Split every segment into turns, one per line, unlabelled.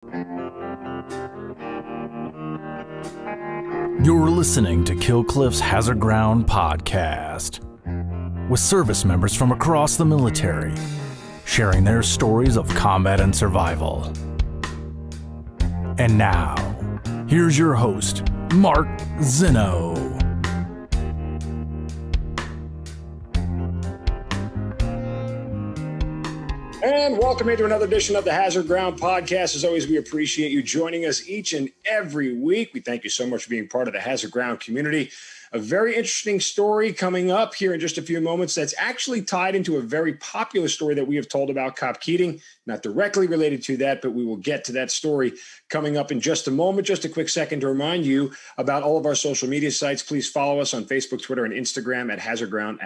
You're listening to Kill Cliff's Hazard Ground podcast, with service members from across the military sharing their stories of combat and survival. And now, here's your host, Mark Zinno.
And welcome into another edition of the Hazard Ground podcast. As always, we appreciate you joining us each and every week. We thank you so much for being part of the Hazard Ground community. A very interesting story coming up here in just a few moments that's actually tied into a very popular story that we have told about Cop Keating. Not directly related to that, but we will get to that story coming up in just a moment. Just a quick second to remind you about all of our social media sites. Please follow us on Facebook, Twitter, and Instagram at Hazard Ground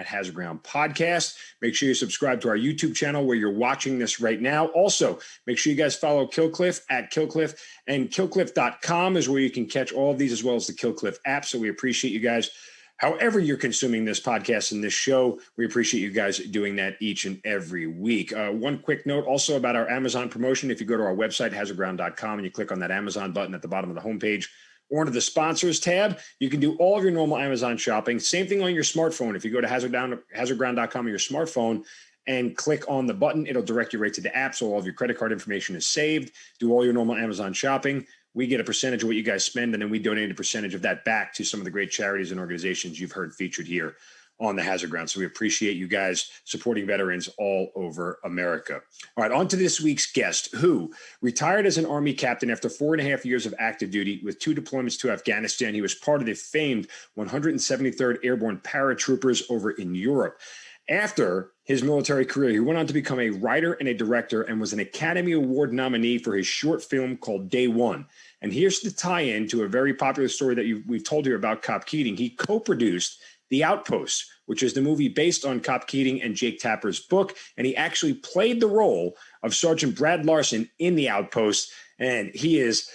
Podcast. Make sure you subscribe to our YouTube channel where you're watching this right now. Also, make sure you guys follow Kill Cliff at Kill Cliff, and killcliff.com is where you can catch all of these as well as the Kill Cliff app. So we appreciate you guys. However you're consuming this podcast and this show, we appreciate you guys doing that each and every week. One quick note also about our Amazon promotion. If you go to our website, hazardground.com, and you click on that Amazon button at the bottom of the homepage or under the sponsors tab, you can do all of your normal Amazon shopping. Same thing on your smartphone. If you go to hazardground.com on your smartphone and click on the button, it'll direct you right to the app. So all of your credit card information is saved. Do all your normal Amazon shopping. We get a percentage of what you guys spend, and then we donate a percentage of that back to some of the great charities and organizations you've heard featured here on the Hazard Ground. So we appreciate you guys supporting veterans all over America. All right, on to this week's guest, who retired as an Army captain after 4.5 years of active duty with 2 deployments to Afghanistan. He was part of the famed 173rd Airborne Paratroopers over in Europe. After his military career, he went on to become a writer and a director and was an Academy Award nominee for his short film called Day One. And here's the tie-in to a very popular story that we've told you about Cop Keating. He co-produced The Outpost, which is the movie based on Cop Keating and Jake Tapper's book. And he actually played the role of Sergeant Brad Larson in The Outpost. And he is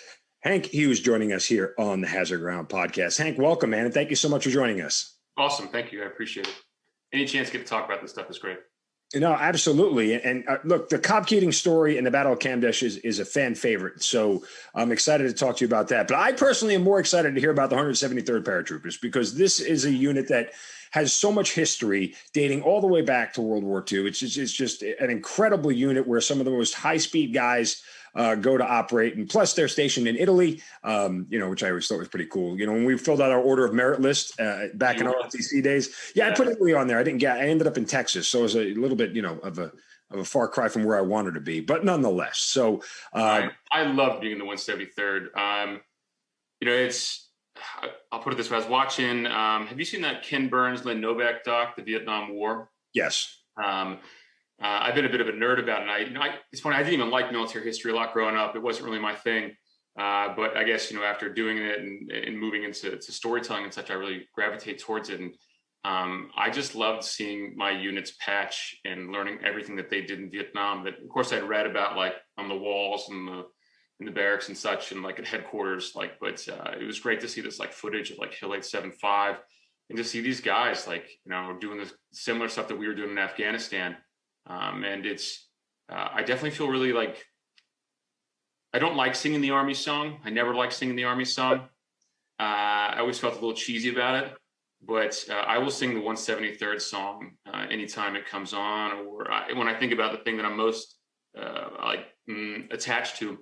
Hank Hughes joining us here on the Hazard Ground podcast. Hank, welcome, man. And thank you so much for joining us.
Awesome. Thank you. I appreciate it. Any chance to get to talk about this stuff is great.
No, absolutely. And look, the Cop Keating story and the Battle of Kamdesh is a fan favorite. So I'm excited to talk to you about that. But I personally am more excited to hear about the 173rd Paratroopers, because this is a unit that has so much history dating all the way back to World War II. It's just an incredible unit where some of the most high-speed guys go to operate. And plus, they're stationed in Italy, which I always thought was pretty cool. You know, when we filled out our order of merit list back in our LTC days, I put Italy on there. I ended up in Texas. So it was a little bit, of a far cry from where I wanted to be, but nonetheless. So
I love being in the 173rd. I'll put it this way. I was watching, have you seen that Ken Burns, Lynn Novak doc, The Vietnam War?
Yes.
I've been a bit of a nerd about it. It's funny. I didn't even like military history a lot growing up. It wasn't really my thing. But I guess, after doing it and moving into storytelling and such, I really gravitate towards it. And I just loved seeing my units patch and learning everything that they did in Vietnam. That, of course, I'd read about, like, on the walls and in the barracks and such, and like at headquarters. But it was great to see this footage of Hill 875 and to see these guys doing this similar stuff that we were doing in Afghanistan. And I definitely feel really I don't like singing the Army song. I never liked singing the Army song. I always felt a little cheesy about it, but I will sing the 173rd song anytime it comes on, or when I think about the thing that I'm most attached to,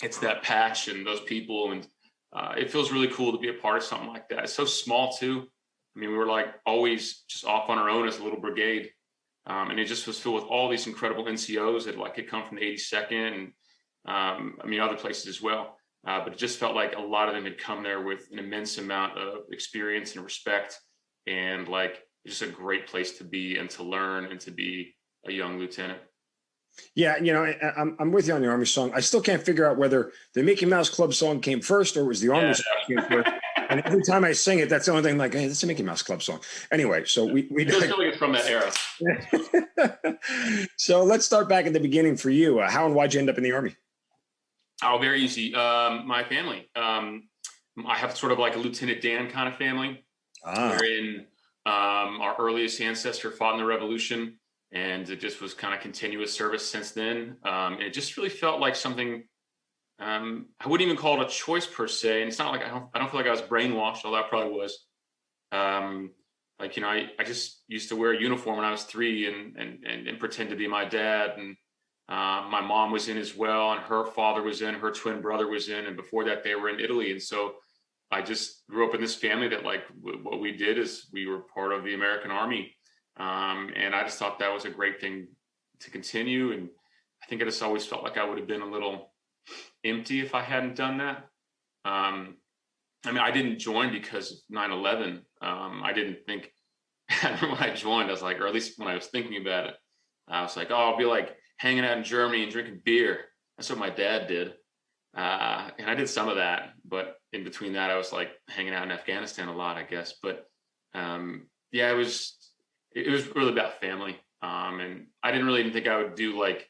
it's that patch and those people. And it feels really cool to be a part of something like that. It's so small too. I mean, we were always just off on our own as a little brigade. And it just was filled with all these incredible NCOs that had come from the 82nd and other places as well. But it just felt like a lot of them had come there with an immense amount of experience and respect, and just a great place to be and to learn and to be a young lieutenant.
Yeah, I'm with you on the Army song. I still can't figure out whether the Mickey Mouse Club song came first or it was the Army song came first. And every time I sing it, that's the only thing hey, that's a Mickey Mouse Club song. Anyway, so we
feeling it from that era.
So let's start back at the beginning for you. How and why'd you end up in the Army?
Oh, very easy. My family. I have sort of a Lieutenant Dan kind of family. Wherein our earliest ancestor fought in the Revolution, and it just was kind of continuous service since then. And it just really felt like something I wouldn't even call it a choice per se. And it's not like I don't feel like I was brainwashed, although I probably was. Like, you know, I just used to wear a uniform when I was 3 and pretend to be my dad. And my mom was in as well, and her father was in, her twin brother was in, and before that they were in Italy. And so I just grew up in this family that, like, what we did is we were part of the American Army. And I just thought that was a great thing to continue. And I think I just always felt like I would have been a little empty if I hadn't done that. I mean, I didn't join because of 9/11. I didn't think when I joined, I was like, or at least when I was thinking about it, I was like, oh, I'll be like hanging out in Germany and drinking beer. That's what my dad did. And I did some of that, but in between that, I was like hanging out in Afghanistan a lot, I guess. But yeah, it was really about family. And I didn't really even think I would do, like,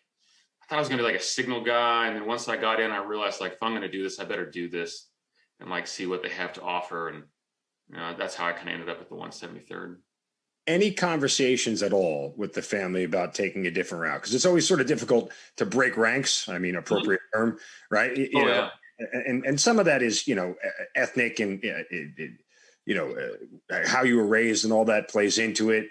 I thought I was going to be like a signal guy. And then once I got in, I realized, like, if I'm going to do this, I better do this and, like, see what they have to offer. And that's how I kind of ended up at the 173rd.
Any conversations at all with the family about taking a different route? Because it's always sort of difficult to break ranks. I mean, appropriate term, right? You know, and some of that is, you know, ethnic and, you know, how you were raised and all that plays into it.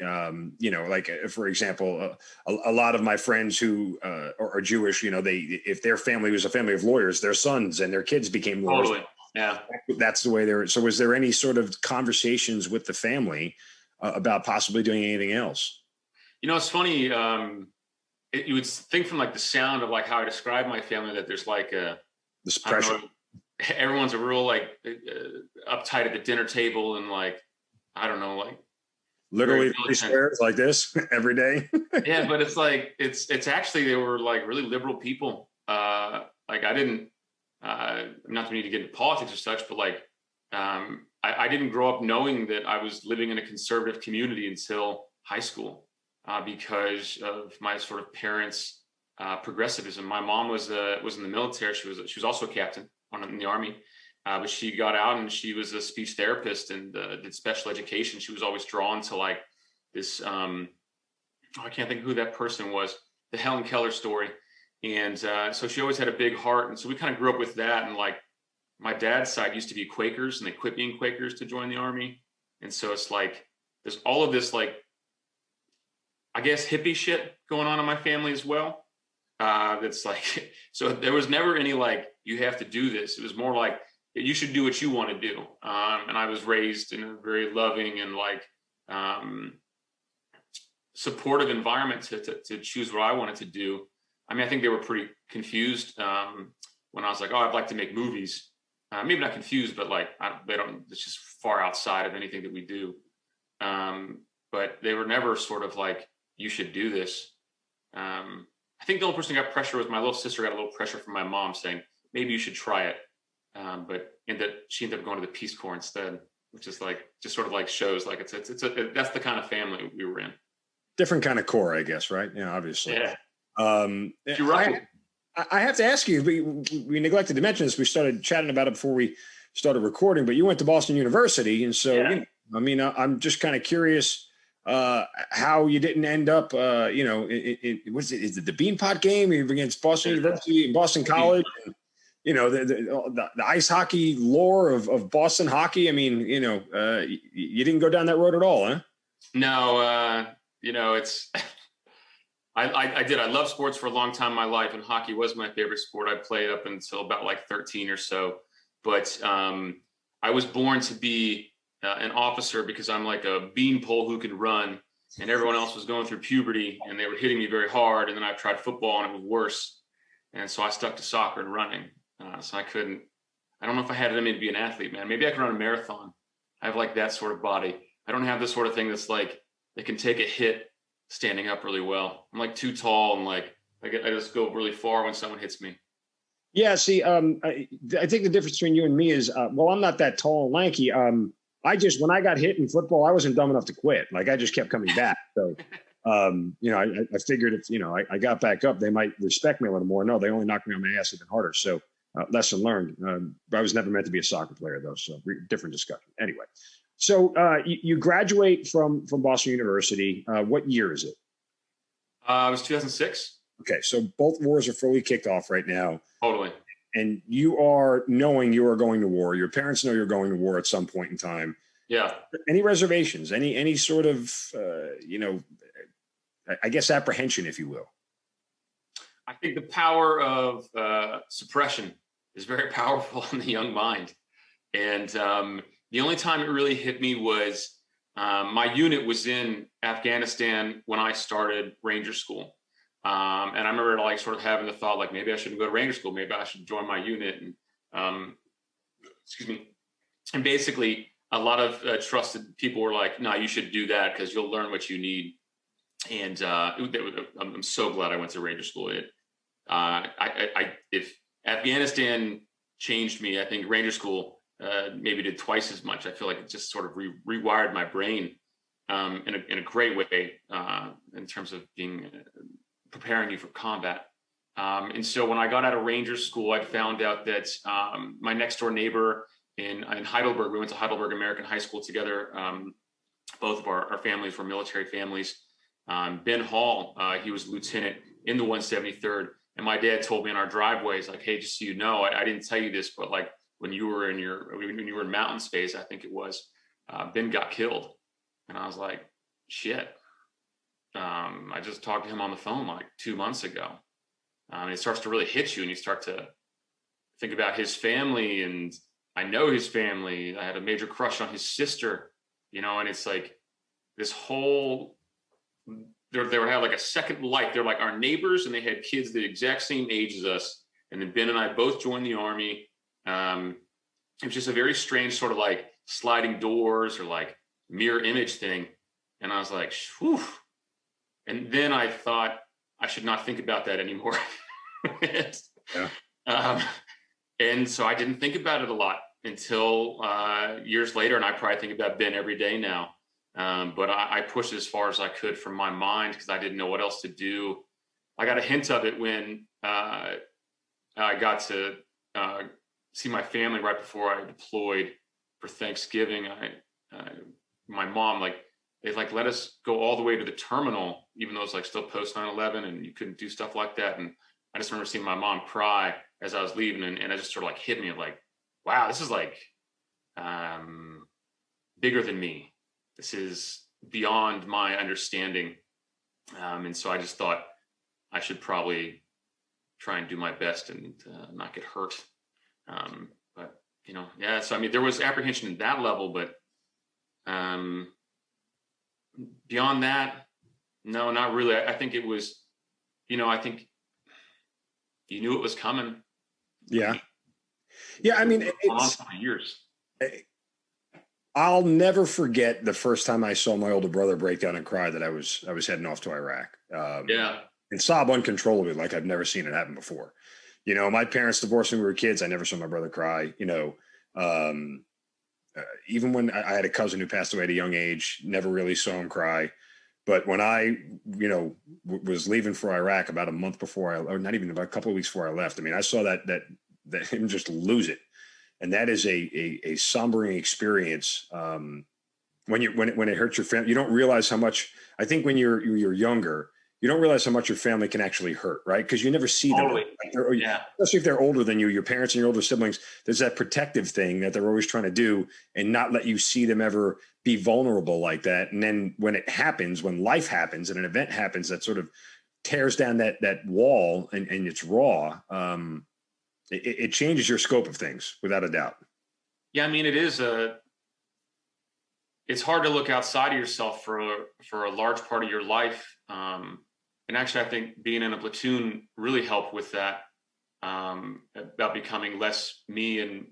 You know, like, for example, a lot of my friends who are Jewish, you know, if their family was a family of lawyers, their sons and their kids became lawyers.
Totally. Yeah.
That's the way they're. So was there any sort of conversations with the family about possibly doing anything else?
You know, it's funny. You would think from, like, the sound of, like, how I describe my family that there's like
this pressure.
Everyone's a real, like, uptight at the dinner table, and, like, I don't know, like,
literally 3 squares like this every day.
Yeah, but it's like it's actually, they were, like, really liberal people. Like, I didn't not to need to get into politics or such, but, like, I didn't grow up knowing that I was living in a conservative community until high school, because of my sort of parents' progressivism. My mom was in the military. She was also a captain in the Army, but she got out and she was a speech therapist and did special education. She was always drawn to, like, this. I can't think of who that person was. The Helen Keller story, and so she always had a big heart. And so we kind of grew up with that. And, like, my dad's side used to be Quakers, and they quit being Quakers to join the Army. And so it's like there's all of this, like, I guess, hippie shit going on in my family as well. That's like, so there was never any, like, you have to do this. It was more like, you should do what you want to do. And I was raised in a very loving and, like, supportive environment to choose what I wanted to do. I mean, I think they were pretty confused when I was like, oh, I'd like to make movies. Maybe not confused, but, like, it's just far outside of anything that we do. But they were never sort of like, you should do this. I think the only person who got pressure was my little sister. Got a little pressure from my mom saying, maybe you should try it. But she ended up going to the Peace Corps instead, which is, like, just sort of, like, shows, like, that's the kind of family we were in.
Different kind of core, I guess, right? Yeah, obviously.
Yeah.
You're right. I have to ask you, we neglected to mention this. We started chatting about it before we started recording, but you went to Boston University. And so,
yeah.
You know, I mean, I'm just kind of curious how you didn't end up, you know, is it the Beanpot game against Boston University and Boston College? And, you know, the ice hockey lore of Boston hockey. I mean, you know, you didn't go down that road at all, huh?
No, you know, it's, I did. I loved sports for a long time in my life, and hockey was my favorite sport. I played up until about, like, 13 or so. But I was born to be an officer because I'm like a beanpole who can run, and everyone else was going through puberty and they were hitting me very hard. And then I tried football and it was worse. And so I stuck to soccer and running. So I don't know if I had it in me to be an athlete, man. Maybe I could run a marathon. I have, like, that sort of body. I don't have this sort of thing that's, like, they can take a hit standing up really well. I'm, like, too tall, and, like, I just go really far when someone hits me.
Yeah. See, I think the difference between you and me is, well, I'm not that tall and lanky. When I got hit in football, I wasn't dumb enough to quit. Like, I just kept coming back. So, you know, I figured if, you know, I got back up, they might respect me a little more. No, they only knocked me on my ass even harder. So, lesson learned. I was never meant to be a soccer player, though. So, different discussion. Anyway, so you graduate from Boston University. What year is it?
It was 2006.
Okay, so both wars are fully kicked off right now.
Totally.
and you are knowing you are going to war. Your parents know you're going to war at some point in time.
Yeah.
Any reservations? Any sort of I guess apprehension, if you will?
I think the power of suppression is very powerful in the young mind. And the only time it really hit me was my unit was in Afghanistan when I started Ranger School. And I remember like sort of having the thought, like, maybe I shouldn't go to Ranger School. Maybe I should join my unit. And excuse me. And basically, a lot of trusted people were like, no, you should do that because you'll learn what you need. And I'm so glad I went to Ranger School. If Afghanistan changed me, I think Ranger School maybe did twice as much. I feel like it just sort of rewired my brain in a great way in terms of preparing you for combat. And so when I got out of Ranger School, I found out that my next door neighbor in Heidelberg, we went to Heidelberg American High School together. Both of our families were military families. Ben Hall, he was lieutenant in the 173rd. And my dad told me in our driveways, like, hey, just so you know, I didn't tell you this, but like when you were in mountain space, I think it was, Ben got killed. And I was like, shit. I just talked to him on the phone like 2 months ago. And it starts to really hit you, and you start to think about his family, and I know his family. I had a major crush on his sister, and it's like this whole, they would have like a second life. They're like our neighbors, and they had kids the exact same age as us. And then Ben and I both joined the Army. It was just a very strange sort of like sliding doors or like mirror image thing. And I was like, whew. And then I thought I should not think about that anymore. And so I didn't think about it a lot until years later. And I probably think about Ben every day now. But I pushed it as far as I could from my mind because I didn't know what else to do. I got a hint of it when I got to see my family right before I deployed for Thanksgiving. My mom, they let us go all the way to the terminal, even though it's like still post 9/11 and you couldn't do stuff like that. And I just remember seeing my mom cry as I was leaving, and it just sort of like hit me of like, wow, this is like bigger than me. This is beyond my understanding. And so I just thought I should probably try and do my best and not get hurt. But, so, I mean, there was apprehension in that level, but beyond that, no, not really. I think it was, I think you knew it was coming.
Yeah. Yeah. I mean, it's
for years.
I'll never forget the first time I saw my older brother break down and cry that I was heading off to Iraq. And sob uncontrollably, like I've never seen it happen before. My parents divorced when we were kids. I never saw my brother cry. Even when I had a cousin who passed away at a young age, never really saw him cry. But when I, was leaving for Iraq about a month before or not even about a couple of weeks before I left, I mean, I saw that him just lose it. And that is a sombering experience. When it hurts your family, you don't realize how much. I think when you're younger, you don't realize how much your family can actually hurt, right? Because you never see them, especially if they're older than you. Your parents and your older siblings, there's that protective thing that they're always trying to do, and not let you see them ever be vulnerable like that. And then when it happens, when life happens, and an event happens that sort of tears down that wall, and it's raw. It changes your scope of things without a doubt.
Yeah, I mean, it's hard to look outside of yourself for a large part of your life. And actually, I think being in a platoon really helped with that, about becoming less me and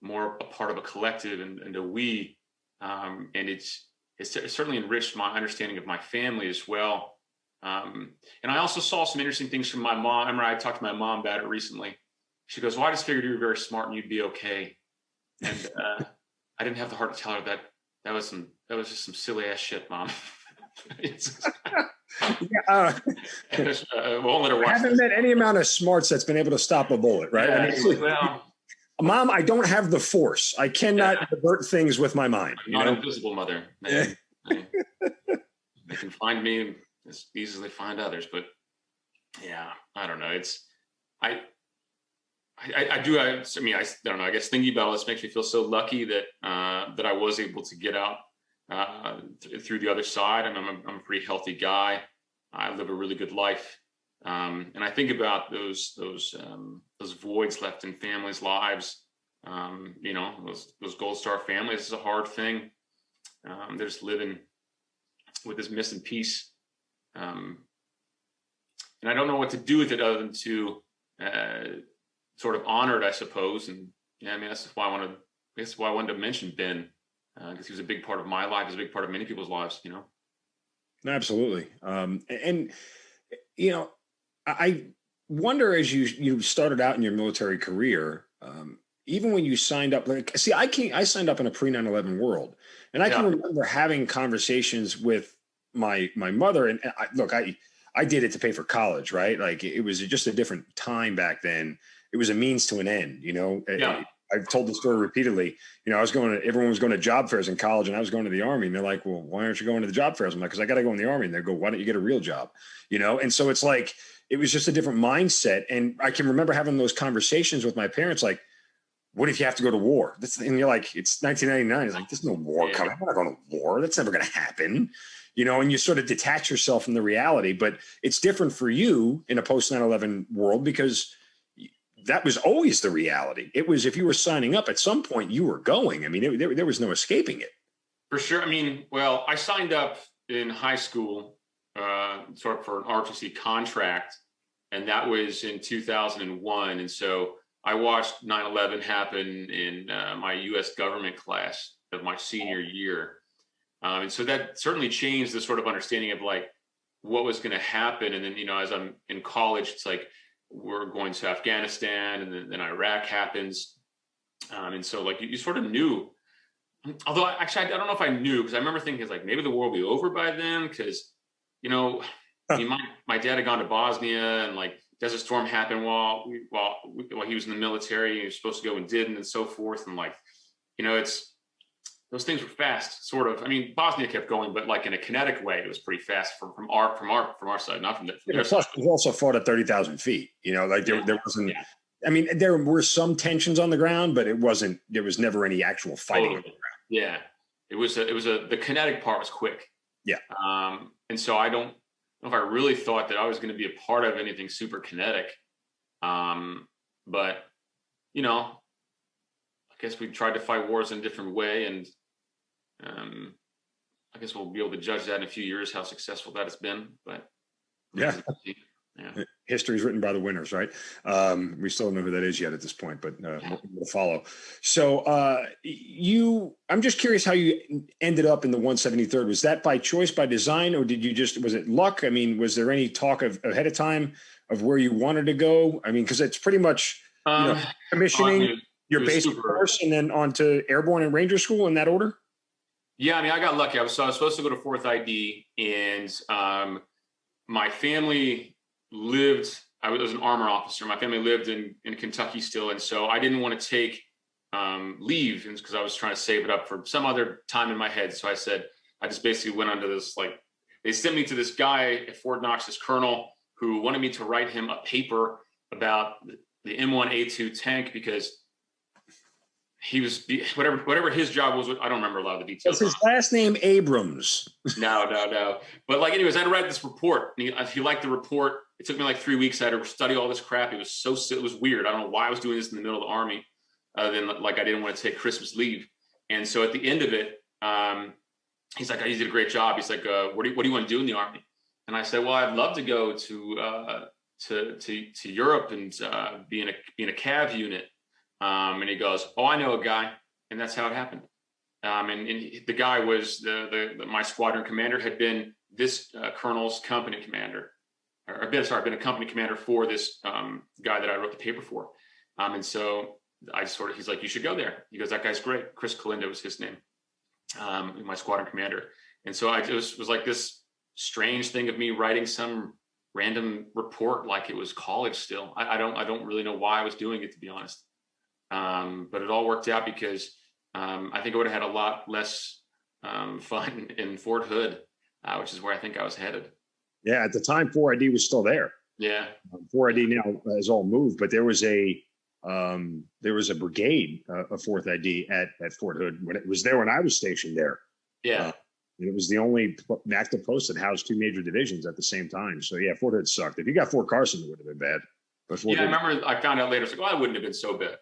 more a part of a collective and a we. And it's certainly enriched my understanding of my family as well. And I also saw some interesting things from my mom. I remember I talked to my mom about it recently. She goes, well, I just figured you were very smart and you'd be okay. And I didn't have the heart to tell her that was just some silly ass shit, Mom. Won't let her watch.
I haven't met any amount of smarts that's been able to stop a bullet, right?
Yeah,
Mom, I don't have the force. I cannot divert things with my mind.
I'm not invisible, Mother. They can find me as easily as they find others, but yeah, I don't know. I do. I mean, I don't know. I guess thinking about all this makes me feel so lucky that that I was able to get out through the other side. I mean, I'm a pretty healthy guy. I live a really good life, and I think about those voids left in families' lives. You know, those Gold Star families. This is a hard thing. They're just living with this missing piece, and I don't know what to do with it other than to sort of honor it, I suppose. And yeah, I mean, that's why I wanted to mention Ben, because he was a big part of my life. He was a big part of many people's lives, you know?
Absolutely. And, you know, I wonder, as you started out in your military career, even when you signed up, like, see, I signed up in a pre 9/11 world, and I can remember having conversations with my mother. And I did it to pay for college, right? Like, it was just a different time back then. It was a means to an end, you know.
Yeah.
I've told the story repeatedly. You know, everyone was going to job fairs in college, and I was going to the Army. And they're like, "Well, why aren't you going to the job fairs?" I'm like, "Because I got to go in the Army." And they go, "Why don't you get a real job?" You know. And so it's like, it was just a different mindset. And I can remember having those conversations with my parents, like, "What if you have to go to war?" And you're like, "It's 1999." It's like, "There's no war coming. I'm not going to war. That's never going to happen." You know, and you sort of detach yourself from the reality. But it's different for you in a post 9/11 world, because that was always the reality. It was, if you were signing up at some point, you were going. I mean, there was no escaping it.
For sure. I mean, well, I signed up in high school sort of for an ROTC contract, and that was in 2001. And so I watched 9/11 happen in my U.S. government class of my senior year. And so that certainly changed the sort of understanding of like what was going to happen. And then, you know, as I'm in college, it's like, we're going to Afghanistan, and then Iraq happens. And so like you sort of knew, although actually, I don't know if I knew, because I remember thinking like, maybe the war will be over by then. Cause you know, I mean, my dad had gone to Bosnia, and like Desert Storm happened while he was in the military. He was supposed to go and didn't, and so forth. And like, you know, those things were fast, sort of. I mean, Bosnia kept going, but like in a kinetic way, it was pretty fast from our side, not from their side.
Plus, we also fought at 30,000 feet. You know, like there wasn't. Yeah. I mean, there were some tensions on the ground, but it wasn't. There was never any actual fighting on the ground.
Yeah, the kinetic part was quick.
Yeah.
And so I don't know if I really thought that I was going to be a part of anything super kinetic. But you know, I guess we tried to fight wars in a different way, and I guess we'll be able to judge that in a few years how successful that has been. But
yeah, history is written by the winners, right? We still don't know who that is yet at this point, but we'll follow. So I'm just curious how you ended up in the 173rd. Was that by choice, by design, or was it luck? I mean, was there any talk ahead of time of where you wanted to go? I mean, because it's pretty much commissioning your basic course and then on to airborne and ranger school in that order?
Yeah, I mean, I got lucky. I was supposed to go to 4th ID, and my family lived, I was an armor officer. My family lived in Kentucky still. And so I didn't want to take leave because I was trying to save it up for some other time in my head. So I said, I just basically went onto this, like, they sent me to this guy at Fort Knox, this colonel, who wanted me to write him a paper about the M1A2 tank, because he was whatever his job was. I don't remember a lot of the details.
Was his last name Abrams?
No. But like, anyways, I had to write this report. He liked the report. It took me like 3 weeks. I had to study all this crap. It was weird. I don't know why I was doing this in the middle of the Army. Other than like I didn't want to take Christmas leave. And so at the end of it, he's like, "Oh, you did a great job." He's like, "What do you want to do in the Army?" And I said, "Well, I'd love to go to Europe and be in a cav unit." And he goes, "Oh, I know a guy," and that's how it happened. And the guy was my squadron commander, had been this colonel's company commander, been a company commander for this guy that I wrote the paper for. And so he's like, "You should go there." He goes, "That guy's great." Chris Kalinda was his name, my squadron commander. And so it was like this strange thing of me writing some random report like it was college still. I don't really know why I was doing it, to be honest. But it all worked out because I think I would have had a lot less fun in Fort Hood, which is where I think I was headed.
Yeah, at the time, 4ID was still there.
Yeah.
4ID now has all moved, but there was a there was a brigade of 4th ID at Fort Hood when it was there when I was stationed there.
Yeah.
And it was the only active post that housed 2 major divisions at the same time. So yeah, Fort Hood sucked. If you got Fort Carson, it would have been bad. But Fort Hood,
I remember I found out later, it's like, well, it wouldn't have been so bad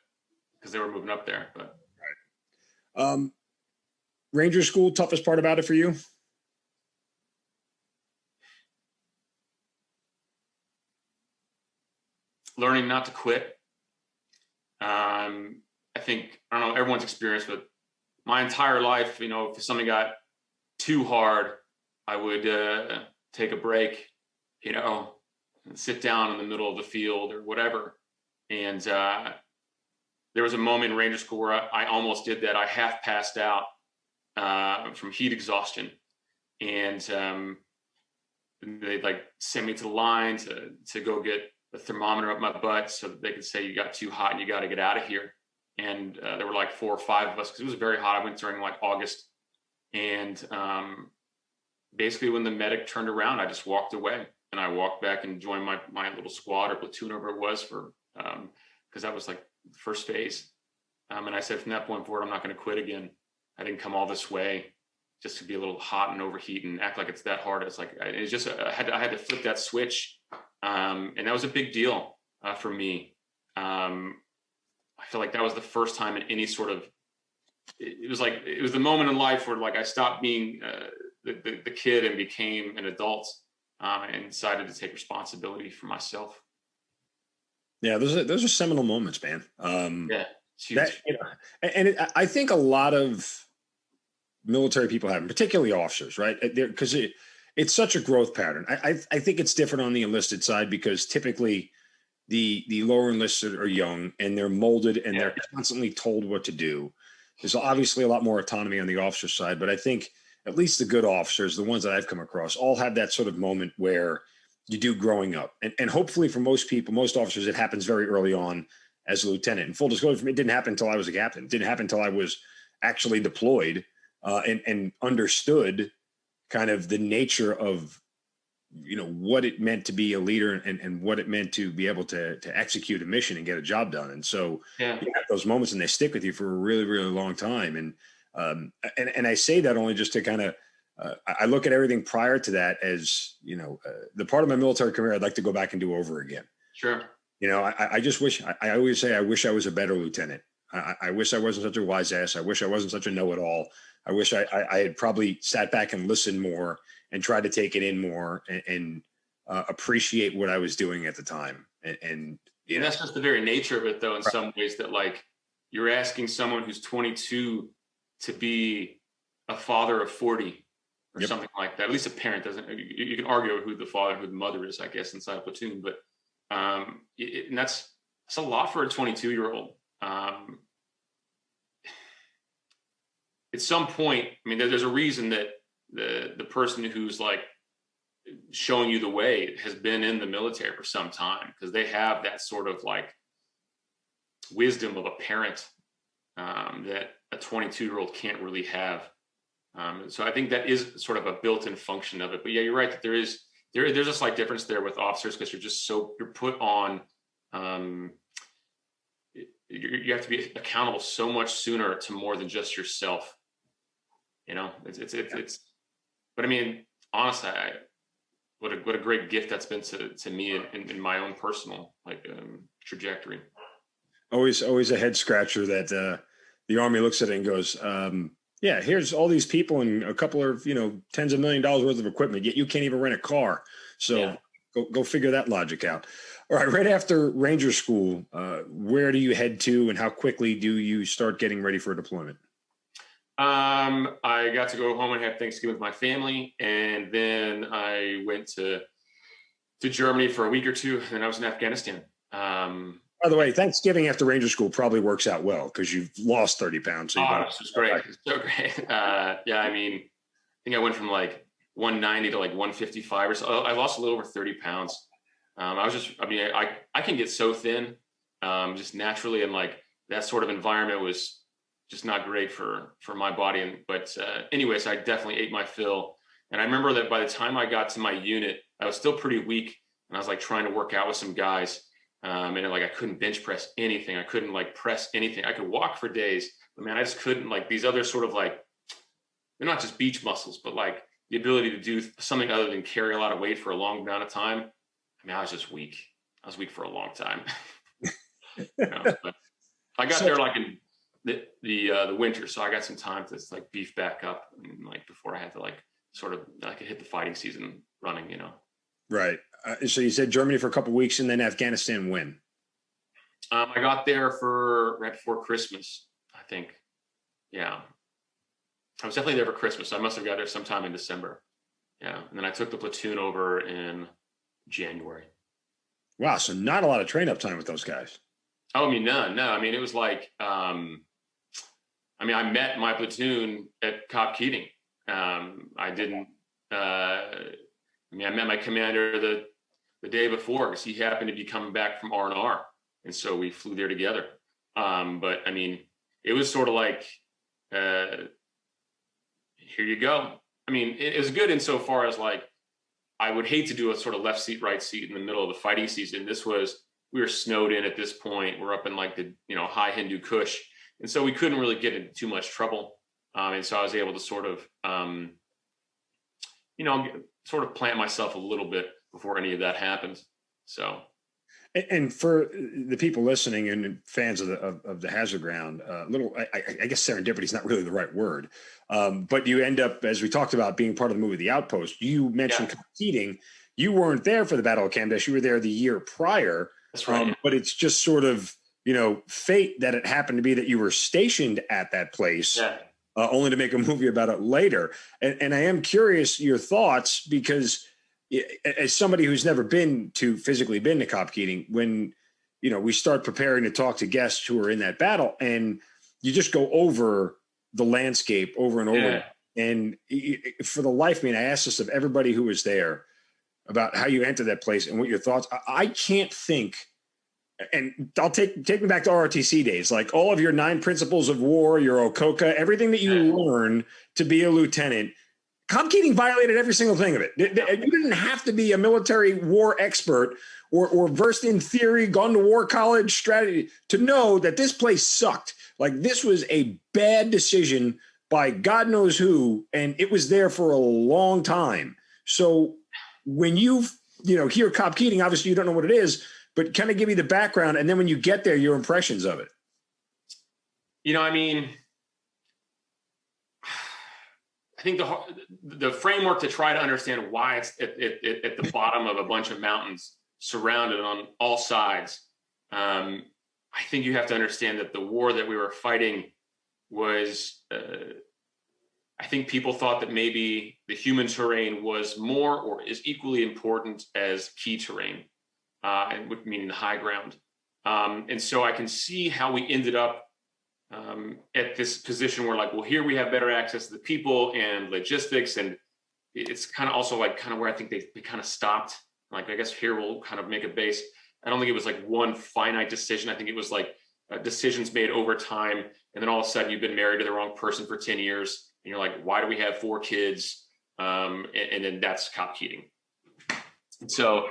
because they were moving up there. But
Ranger School, toughest part about it for you?
Learning not to quit. I think, I don't know, everyone's experience, but my entire life, if something got too hard, I would take a break, and sit down in the middle of the field or whatever. And there was a moment in Ranger School where I almost did that. I half passed out from heat exhaustion. And they'd send me to the line to go get a thermometer up my butt so that they could say you got too hot and you got to get out of here. And there were 4 or 5 of us because it was very hot. I went during August. And basically when the medic turned around, I just walked away and I walked back and joined my little squad or platoon, whatever it was, for because that was the first phase. And I said, from that point forward, I'm not going to quit again. I didn't come all this way just to be a little hot and overheat and act like it's that hard. It's it's just, I had to flip that switch. And that was a big deal for me. I feel like that was the first time in any sort of, it was the moment in life where I stopped being the kid and became an adult and decided to take responsibility for myself.
Yeah, those are seminal moments, man.
Yeah, it's huge.
I think a lot of military people have, particularly officers, right? Because it's such a growth pattern. I think it's different on the enlisted side because typically the lower enlisted are young and they're molded and they're constantly told what to do. There's obviously a lot more autonomy on the officer side, but I think at least the good officers, the ones that I've come across, all have that sort of moment where you do growing up. And hopefully for most people, most officers, it happens very early on as a lieutenant. And full disclosure, for me, it didn't happen until I was a captain. It didn't happen until I was actually deployed and understood kind of the nature of, what it meant to be a leader and what it meant to be able to execute a mission and get a job done. And so you have those moments and they stick with you for a really, really long time. And I say that only just to kind of, I look at everything prior to that as, the part of my military career I'd like to go back and do over again.
Sure.
I just wish, I always say, I wish I was a better lieutenant. I wish I wasn't such a wise ass. I wish I wasn't such a know-it-all. I wish I had probably sat back and listened more and tried to take it in more and appreciate what I was doing at the time. And
that's just the very nature of it, though, in some ways, that you're asking someone who's 22 to be a father of 40 or something like that. At least a parent doesn't. You can argue who the father, who the mother is, I guess, inside a platoon. But and that's a lot for a 22-year-old. At some point, I mean, there's a reason that the person who's showing you the way has been in the military for some time, because they have that sort of wisdom of a parent that a 22-year-old can't really have. So I think that is sort of a built-in function of it. But yeah, you're right that there's a slight difference there with officers, because you're put on. You have to be accountable so much sooner to more than just yourself. It's. But I mean, honestly, what a great gift that's been to me in my own personal trajectory.
Always a head scratcher that the Army looks at it and goes, yeah, here's all these people and a couple of tens of $1 million worth of equipment, yet you can't even rent a car. So go figure that logic out. All right, right after Ranger School, where do you head to, and how quickly do you start getting ready for deployment?
I got to go home and have Thanksgiving with my family, and then I went to Germany for a week or two, and then I was in Afghanistan.
By the way, Thanksgiving after Ranger School probably works out well because you've lost 30 pounds. So
this was great. It's so great. I mean, I think I went from 190 to 155 or so. I lost a little over 30 pounds. I can get so thin just naturally, and that sort of environment was just not great for my body. But anyways, I definitely ate my fill. And I remember that by the time I got to my unit, I was still pretty weak, and I was trying to work out with some guys. And like, I couldn't bench press anything. I couldn't like press anything. I could walk for days, but man, I just couldn't, like, these other sort of like, they're not just beach muscles, but like the ability to do something other than carry a lot of weight for a long amount of time. I mean, I was just weak. I was weak for a long time. But I got there like in the winter, so I got some time to like beef back up, and like before I had to like sort of like hit the fighting season running,
Right. So you said Germany for a couple of weeks, and then Afghanistan when?
I got there for right before Christmas, I think. Yeah, I was definitely there for Christmas. I must have got there sometime in December. Yeah, and then I took the platoon over in January.
Wow. So not a lot of train up time with those guys.
Oh, I mean, none. No, I mean, it was like, I met my platoon at Cop Keating. I didn't, I met my commander the day before because he happened to be coming back from R&R. And so we flew there together. But I mean, it was sort of like, here you go. I mean, it was good insofar as like, I would hate to do a sort of left seat, right seat in the middle of the fighting season. We were snowed in at this point. We're up in like the, high Hindu Kush. And so we couldn't really get into too much trouble. And so I was able to sort of, sort of plant myself a little bit before any of that happened. So.
And for the people listening and fans of the Hazard Ground, I guess serendipity is not really the right word. But you end up, as we talked about, being part of the movie The Outpost. You mentioned competing. You weren't there for the Battle of Kamdesh. You were there the year prior.
That's right.
But it's just sort of, fate that it happened to be that you were stationed at that place, only to make a movie about it later. And I am curious your thoughts, because as somebody who's never physically been to Cop Keating, when, we start preparing to talk to guests who are in that battle, and you just go over the landscape over and over. And for the life of me, and I asked this of everybody who was there about how you entered that place and what your thoughts. I can't think, and I'll take me back to ROTC days, like all of your 9 principles of war, your Okoka, everything that you learn to be a lieutenant. Cop Keating violated every single thing of it. You didn't have to be a military war expert or versed in theory, gone to war college strategy to know that this place sucked. Like, this was a bad decision by God knows who, and it was there for a long time. So when you hear Cop Keating, obviously you don't know what it is, but kind of give me the background, and then when you get there, your impressions of it.
I think the framework to try to understand why it's at the bottom of a bunch of mountains surrounded on all sides. I think you have to understand that the war that we were fighting was, I think people thought that maybe the human terrain was more or is equally important as key terrain, meaning the high ground. And so I can see how we ended up at this position where, like, well, here we have better access to the people and logistics, and it's kind of also like kind of where I think they kind of stopped. Like, I guess here we'll kind of make a base. I don't think it was like one finite decision. I think it was like decisions made over time, and then all of a sudden you've been married to the wrong person for 10 years, and you're like, why do we have 4 kids? And then that's Cop Keating. And so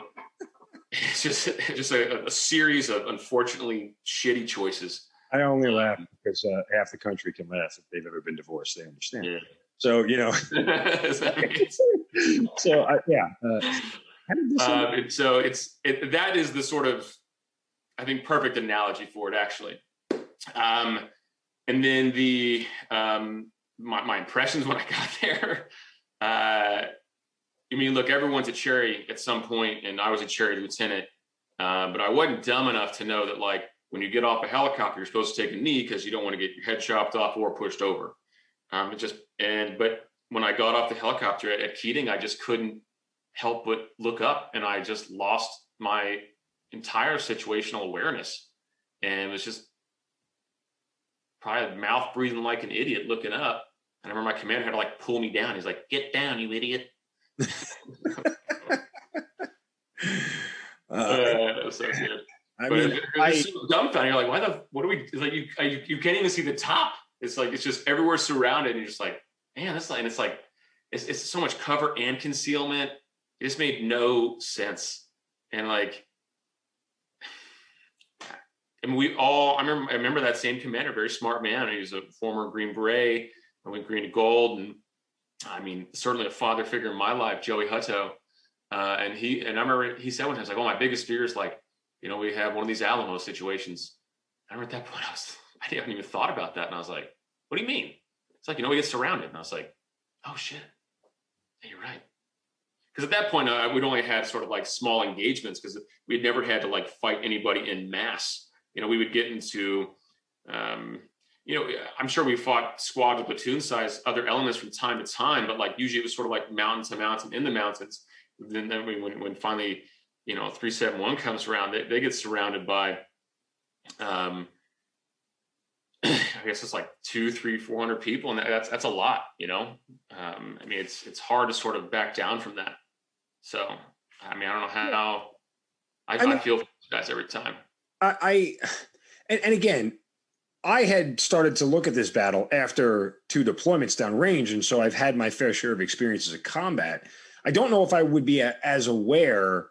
it's just a series of unfortunately shitty choices.
I only laugh because half the country can laugh if they've ever been divorced. They understand.
Yeah.
So, how did this
that is the sort of, I think, perfect analogy for it, actually. And then my impressions when I got there, look, everyone's a cherry at some point, and I was a cherry lieutenant, but I wasn't dumb enough to know that, like, when you get off a helicopter, you're supposed to take a knee because you don't want to get your head chopped off or pushed over. But when I got off the helicopter at Keating, I just couldn't help but look up, and I just lost my entire situational awareness, and it was just probably mouth breathing like an idiot looking up. And I remember my commander had to like pull me down. He's like, "Get down, you idiot." It was so good. It's so dumbfounded. You're like, what do we? It's like you can't even see the top. It's like it's just everywhere surrounded. And you're just like, man, that's like, and it's so much cover and concealment. It just made no sense. And like, I mean, I remember that same commander, very smart man. He was a former Green Beret. I went green to gold. And I mean, certainly a father figure in my life, Joey Hutto. And I remember he said one time, he's like, "Oh, my biggest fear is like, we have one of these Alamo situations." I remember at that point, I hadn't even thought about that. And I was like, "What do you mean?" It's like, we get surrounded. And I was like, "Oh shit. Yeah, you're right." Because at that point, we'd only had sort of like small engagements because we'd never had to like fight anybody in mass. We would get into, I'm sure we fought squad to platoon size other elements from time to time, but like usually it was sort of like mountain to mountain in the mountains. Then when finally, 371 comes around, they get surrounded by, I guess it's like 200, 300, 400 people, and that's a lot. I mean, it's hard to sort of back down from that. So, I mean, I don't know how I feel for you guys every time.
And again, I had started to look at this battle after 2 deployments downrange, and so I've had my fair share of experiences of combat. I don't know if I would be as aware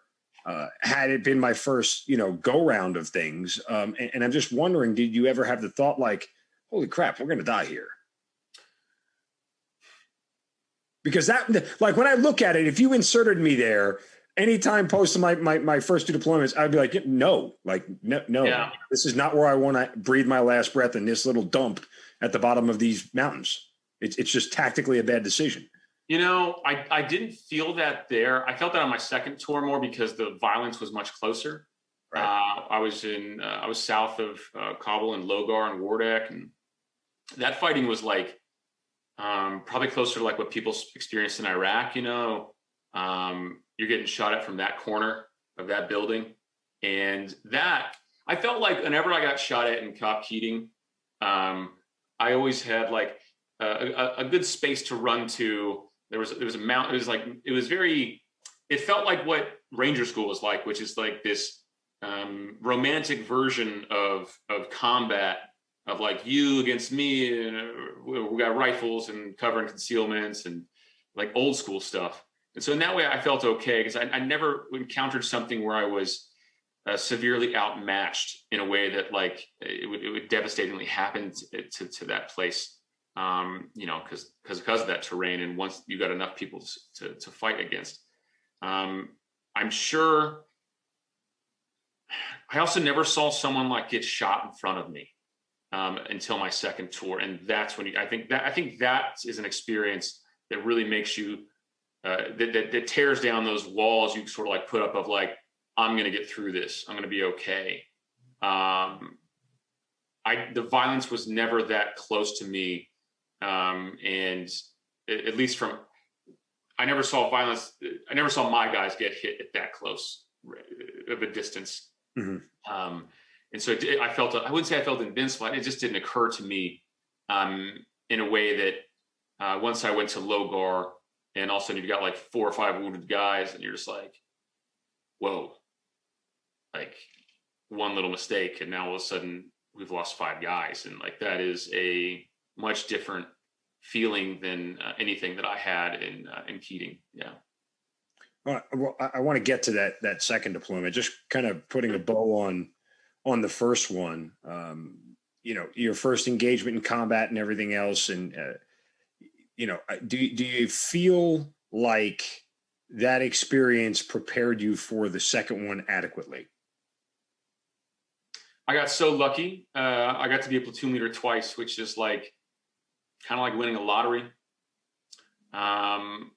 had it been my first, go round of things. And I'm just wondering, did you ever have the thought like, holy crap, we're going to die here? Because like when I look at it, if you inserted me there, anytime post my first 2 deployments, I'd be like, no,
Yeah.
This is not where I want to breathe my last breath in this little dump at the bottom of these mountains. It's just tactically a bad decision.
I didn't feel that there. I felt that on my second tour more because the violence was much closer. Right. I was south of Kabul and Logar and Wardak, and that fighting was like probably closer to like what people experienced in Iraq. You're getting shot at from that corner of that building, and that I felt like whenever I got shot at in Cop Keating, I always had like a good space to run to. There was a mountain. It felt like what Ranger School was like, which is like this romantic version of combat of like you against me, and we got rifles and cover and concealments and like old school stuff. And so in that way, I felt okay because I never encountered something where I was severely outmatched in a way that like it would devastatingly happen to that place. Because of that terrain, and once you got enough people to fight against, I'm sure. I also never saw someone like get shot in front of me until my second tour, and that's when I think that is an experience that really makes you that tears down those walls you sort of like put up of like, I'm going to get through this. I'm going to be okay. The violence was never that close to me. And at least I never saw violence. I never saw my guys get hit at that close of a distance. Mm-hmm. And so I wouldn't say I felt invincible. It just didn't occur to me in a way that once I went to Logar, and all of a sudden you've got like 4 or 5 wounded guys, and you're just like, whoa, like one little mistake, and now all of a sudden we've lost 5 guys. And like, that is a much different feeling than anything that I had in Keating. Yeah.
Well, I want to get to that second deployment, just kind of putting a bow on the first one. Your first engagement in combat and everything else. And, do you feel like that experience prepared you for the second one adequately?
I got so lucky. I got to be a platoon leader twice, which is like kind of like winning a lottery. And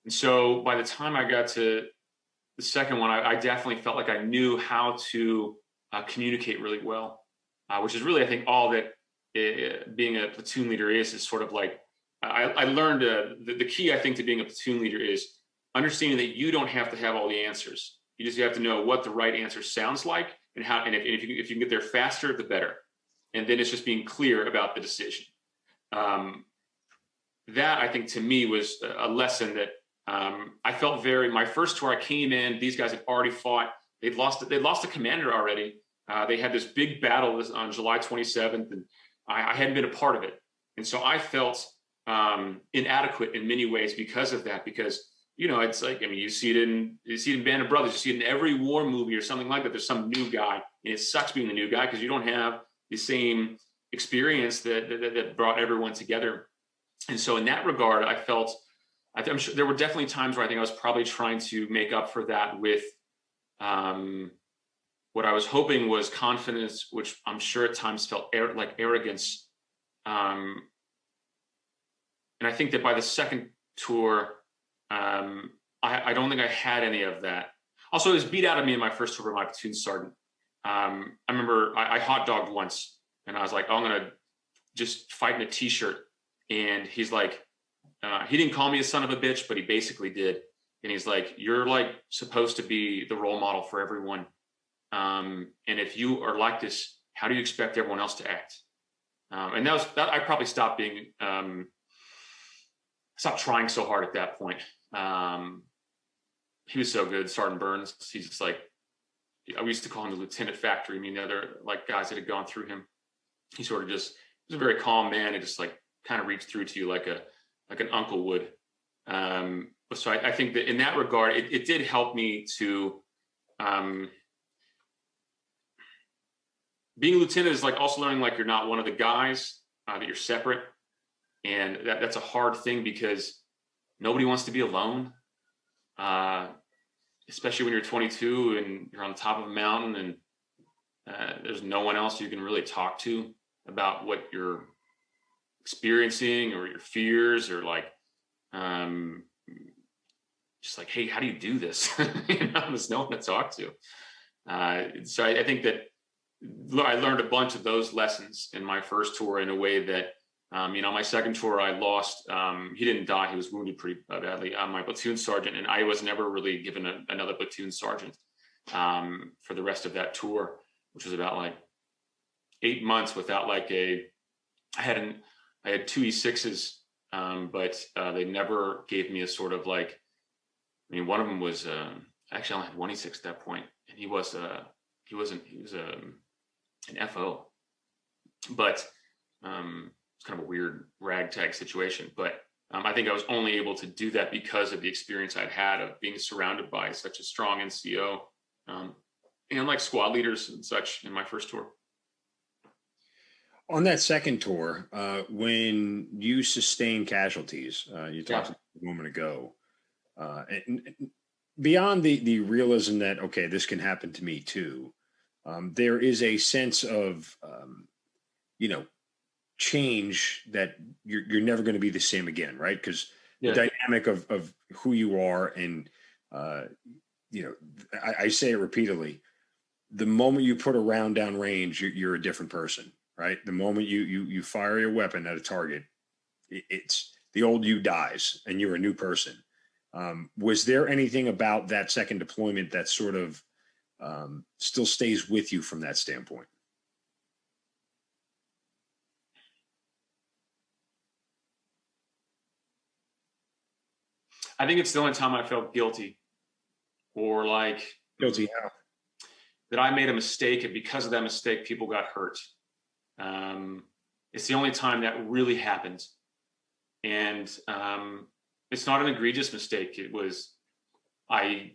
so by the time I got to the second one, I definitely felt like I knew how to communicate really well, which is really, I think, all that being a platoon leader is sort of like, I learned the key, I think, to being a platoon leader is understanding that you don't have to have all the answers. You just have to know what the right answer sounds like and how, and if you can get there faster, the better. And then it's just being clear about the decision. That, I think, to me was a lesson that I felt my first tour I came in, these guys had already fought. They'd lost a commander already. They had this big battle on July 27th, and I hadn't been a part of it. And so I felt inadequate in many ways because of that, because, it's like, I mean, you see it in Band of Brothers, you see it in every war movie or something like that. There's some new guy And it sucks being the new guy because you don't have the same experience that brought everyone together. And so in that regard, I'm sure there were definitely times where I think I was probably trying to make up for that with what I was hoping was confidence, which I'm sure at times felt like arrogance. And I think that by the second tour, I don't think I had any of that. Also, it was beat out of me in my first tour by my platoon sergeant. I remember I hot dogged once, and I was like, oh, I'm going to just fight in a t-shirt. And he's like, he didn't call me a son of a bitch, but he basically did. And he's like, you're like supposed to be the role model for everyone. And if you are like this, how do you expect everyone else to act? And I probably stopped trying so hard at that point. He was so good, Sergeant Burns. He's just like, we used to call him the Lieutenant Factory. I mean, the other like guys that had gone through him, he sort of he was a very calm man. It just like kind of reached through to you like an uncle would. So I think that in that regard, it did help me to, being a lieutenant is like also learning like you're not one of the guys, that you're separate. And that's a hard thing because nobody wants to be alone, especially when you're 22 and you're on the top of a mountain and there's no one else you can really talk to about what you're experiencing or your fears or like, just like, hey, how do you do this? There's no one to talk to. So I think that I learned a bunch of those lessons in my first tour in a way that, my second tour I lost, he didn't die. He was wounded pretty badly. My platoon sergeant, and I was never really given another platoon sergeant for the rest of that tour, which was about like 8 months without like I had two E6s, but they never gave me a sort of like, one of them was actually I only had one E6 at that point, and he was an FO, but it's kind of a weird ragtag situation. But I think I was only able to do that because of the experience I'd had of being surrounded by such a strong NCO and like squad leaders and such in my first tour.
On that second tour, when you sustained casualties, you talked about a moment ago, and beyond the realism that, okay, this can happen to me too, there is a sense of, change that you're never going to be the same again, right? Because the dynamic of who you are and, I say it repeatedly, the moment you put a round down range, you're a different person. Right. The moment you fire your weapon at a target, it's the old you dies and you're a new person. Was there anything about that second deployment that sort of still stays with you from that standpoint?
I think it's the only time I felt guilty or like
guilty how?
That I made a mistake, and because of that mistake, people got hurt. It's the only time that really happened. And it's not an egregious mistake. It was, I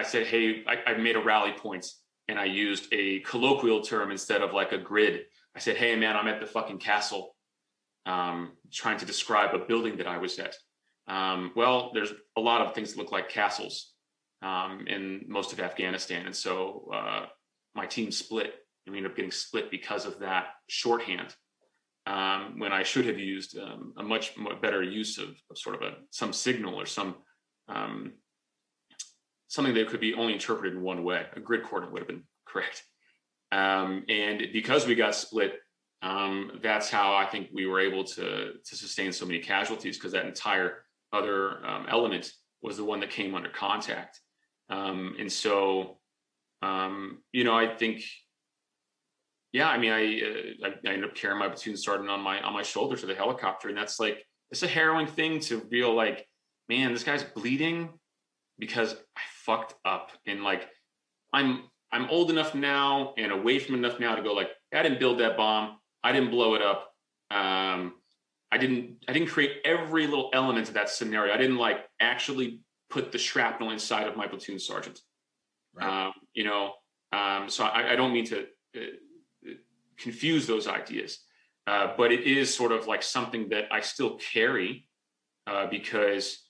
said, hey, I made a rally point and I used a colloquial term instead of like a grid. I said, hey man, I'm at the fucking castle, trying to describe a building that I was at. Well, there's a lot of things that look like castles in most of Afghanistan. And so my team split. We ended up getting split because of that shorthand, when I should have used a much better use of sort of some signal or some something that could be only interpreted in one way. A grid coordinate would have been correct. And because we got split, that's how I think we were able to sustain so many casualties, because that entire other element was the one that came under contact. And so, I think, I ended up carrying my platoon sergeant on my shoulder to the helicopter. And that's like, it's a harrowing thing to feel like, man, this guy's bleeding because I fucked up. And like, I'm old enough now and away from enough now to go like, I didn't build that bomb. I didn't blow it up. I didn't create every little element of that scenario. I didn't like actually put the shrapnel inside of my platoon sergeant. Right. So I don't mean to confuse those ideas, but it is sort of like something that I still carry because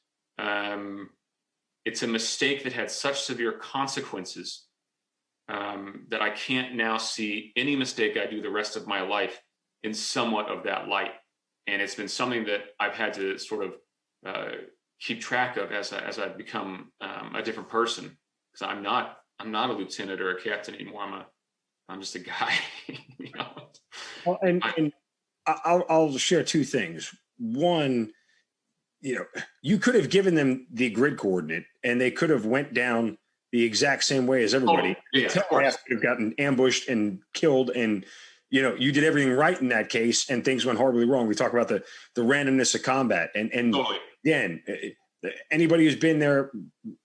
it's a mistake that had such severe consequences that I can't now see any mistake I do the rest of my life in somewhat of that light. And it's been something that I've had to sort of keep track of as I've become a different person. Because I'm not a lieutenant or a captain anymore. I'm just a guy. You know?
Well, and I'll share two things. One, you could have given them the grid coordinate and they could have went down the exact same way as everybody.
Yeah,
Could have gotten ambushed and killed, and you did everything right in that case, and things went horribly wrong. We talk about the randomness of combat, and
totally.
again, anybody who's been there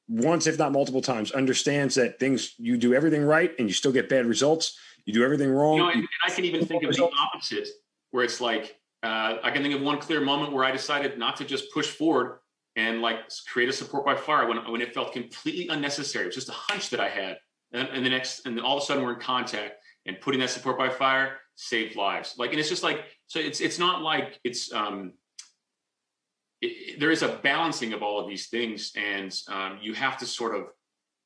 once, if not multiple times, understands that you do everything right and you still get bad results. You do everything wrong.
And I can even think of the opposite, where it's like I can think of one clear moment where I decided not to just push forward and like create a support by fire when it felt completely unnecessary. It was just a hunch that I had, and then all of a sudden we're in contact, and putting that support by fire saved lives. Like, and it's just like, so it's not like it's there is a balancing of all of these things, and you have to sort of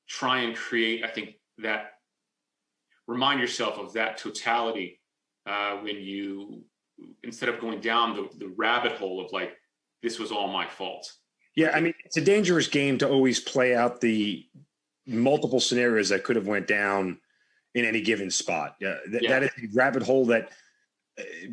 try and create, I think, that remind yourself of that totality when you, instead of going down the rabbit hole of like, this was all my fault.
Yeah, I mean, it's a dangerous game to always play out the multiple scenarios that could have went down in any given spot. That is a rabbit hole that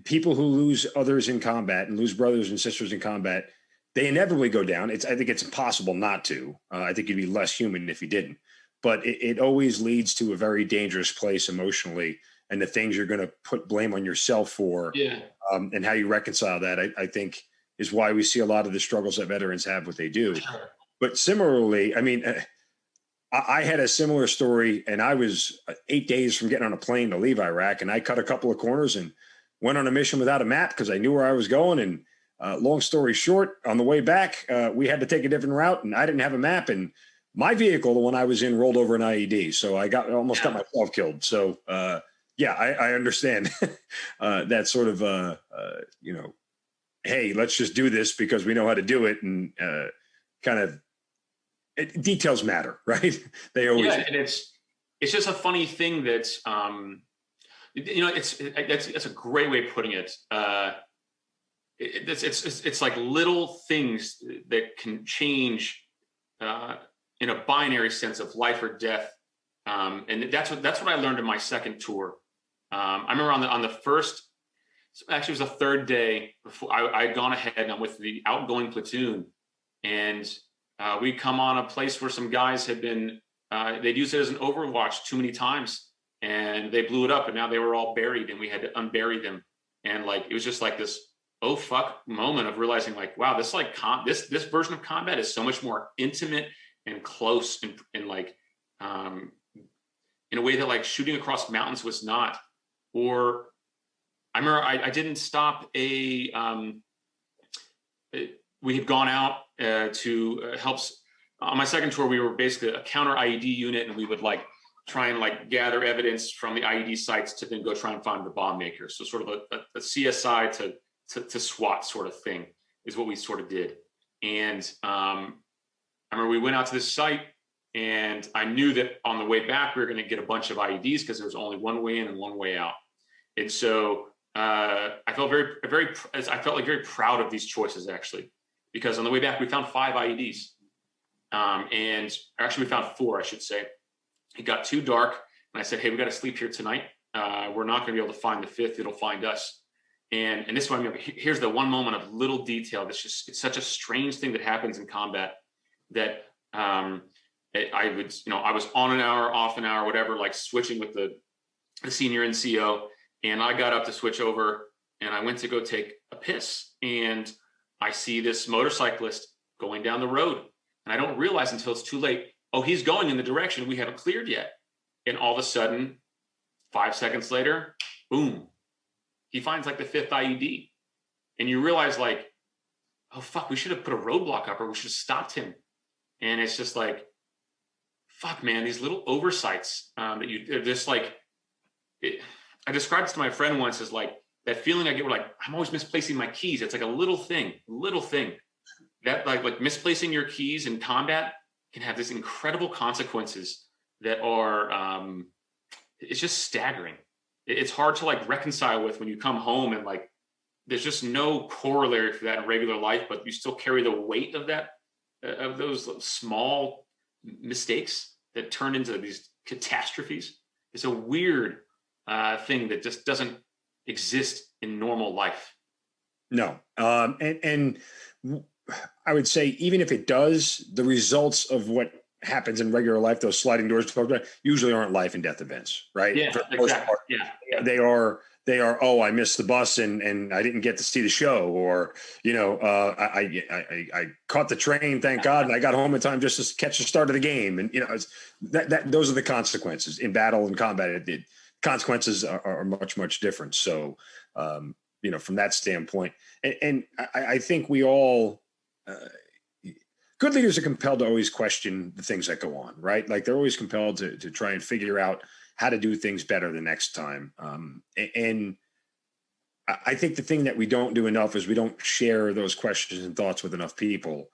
people who lose others in combat and lose brothers and sisters in combat, they inevitably go down. I think it's impossible not to. I think you'd be less human if you didn't. But it always leads to a very dangerous place emotionally, and the things you're going to put blame on yourself for, and how you reconcile that, I think, is why we see a lot of the struggles that veterans have what they do.
Sure.
But similarly, I mean, I had a similar story, and I was 8 days from getting on a plane to leave Iraq, and I cut a couple of corners and went on a mission without a map because I knew where I was going. And long story short, on the way back, we had to take a different route, and I didn't have a map. And my vehicle, the one I was in, rolled over an IED, so I almost got myself killed. So I understand that sort of hey, let's just do this because we know how to do it, and kind of details matter, right? They always. Yeah,
and it's just a funny thing that it's a great way of putting it. It's like little things that can change in a binary sense of life or death, and that's what I learned in my second tour. I remember on the first. Actually, it was the third day before I had gone ahead, and I'm with the outgoing platoon, and we come on a place where some guys had been, they'd used it as an overwatch too many times, and they blew it up, and now they were all buried, and we had to unbury them. And like, it was just like this, oh fuck moment of realizing like, wow, this like this version of combat is so much more intimate and close, and like, in a way that like shooting across mountains was not. Or I remember I didn't stop we had gone out to help. On my second tour, we were basically a counter IED unit, and we would like try and like gather evidence from the IED sites to then go try and find the bomb maker. So sort of a CSI to SWAT sort of thing is what we sort of did. And I remember we went out to this site, and I knew that on the way back, we were going to get a bunch of IEDs because there was only one way in and one way out. And so I felt very proud of these choices, actually, because on the way back, we found 5 IEDs. And actually we found 4, I should say. It got too dark, and I said, hey, we got to sleep here tonight. We're not going to be able to find the 5th. It'll find us. And this one, here's the one moment of little detail that's just, it's such a strange thing that happens in combat that I was on an hour, off an hour, whatever, like switching with the senior NCO. And I got up to switch over, and I went to go take a piss, and I see this motorcyclist going down the road, and I don't realize until it's too late, oh, he's going in the direction we haven't cleared yet. And all of a sudden, 5 seconds later, boom, he finds like the 5th IED. And you realize like, oh, fuck, we should have put a roadblock up, or we should have stopped him. And it's just like, fuck, man, these little oversights that you just like. I described this to my friend once as like that feeling I get where like I'm always misplacing my keys. It's like a little thing that like misplacing your keys in combat can have this incredible consequences that are it's just staggering. It's hard to like reconcile with when you come home and like there's just no corollary for that in regular life, but you still carry the weight of that of those small mistakes that turn into these catastrophes. It's a weird thing that just doesn't exist in normal life.
No. And I would say, even if it does, the results of what happens in regular life, those sliding doors, usually aren't life and death events, right?
Yeah,
For the
exactly.
most part,
Yeah.
They are, oh, I missed the bus and I didn't get to see the show, or, I caught the train, thank God, and I got home in time just to catch the start of the game. And, those are the consequences in battle and combat. Consequences are much, much different. So, from that standpoint, and I think we all, good leaders are compelled to always question the things that go on, right? Like they're always compelled to try and figure out how to do things better the next time. And I think the thing that we don't do enough is we don't share those questions and thoughts with enough people,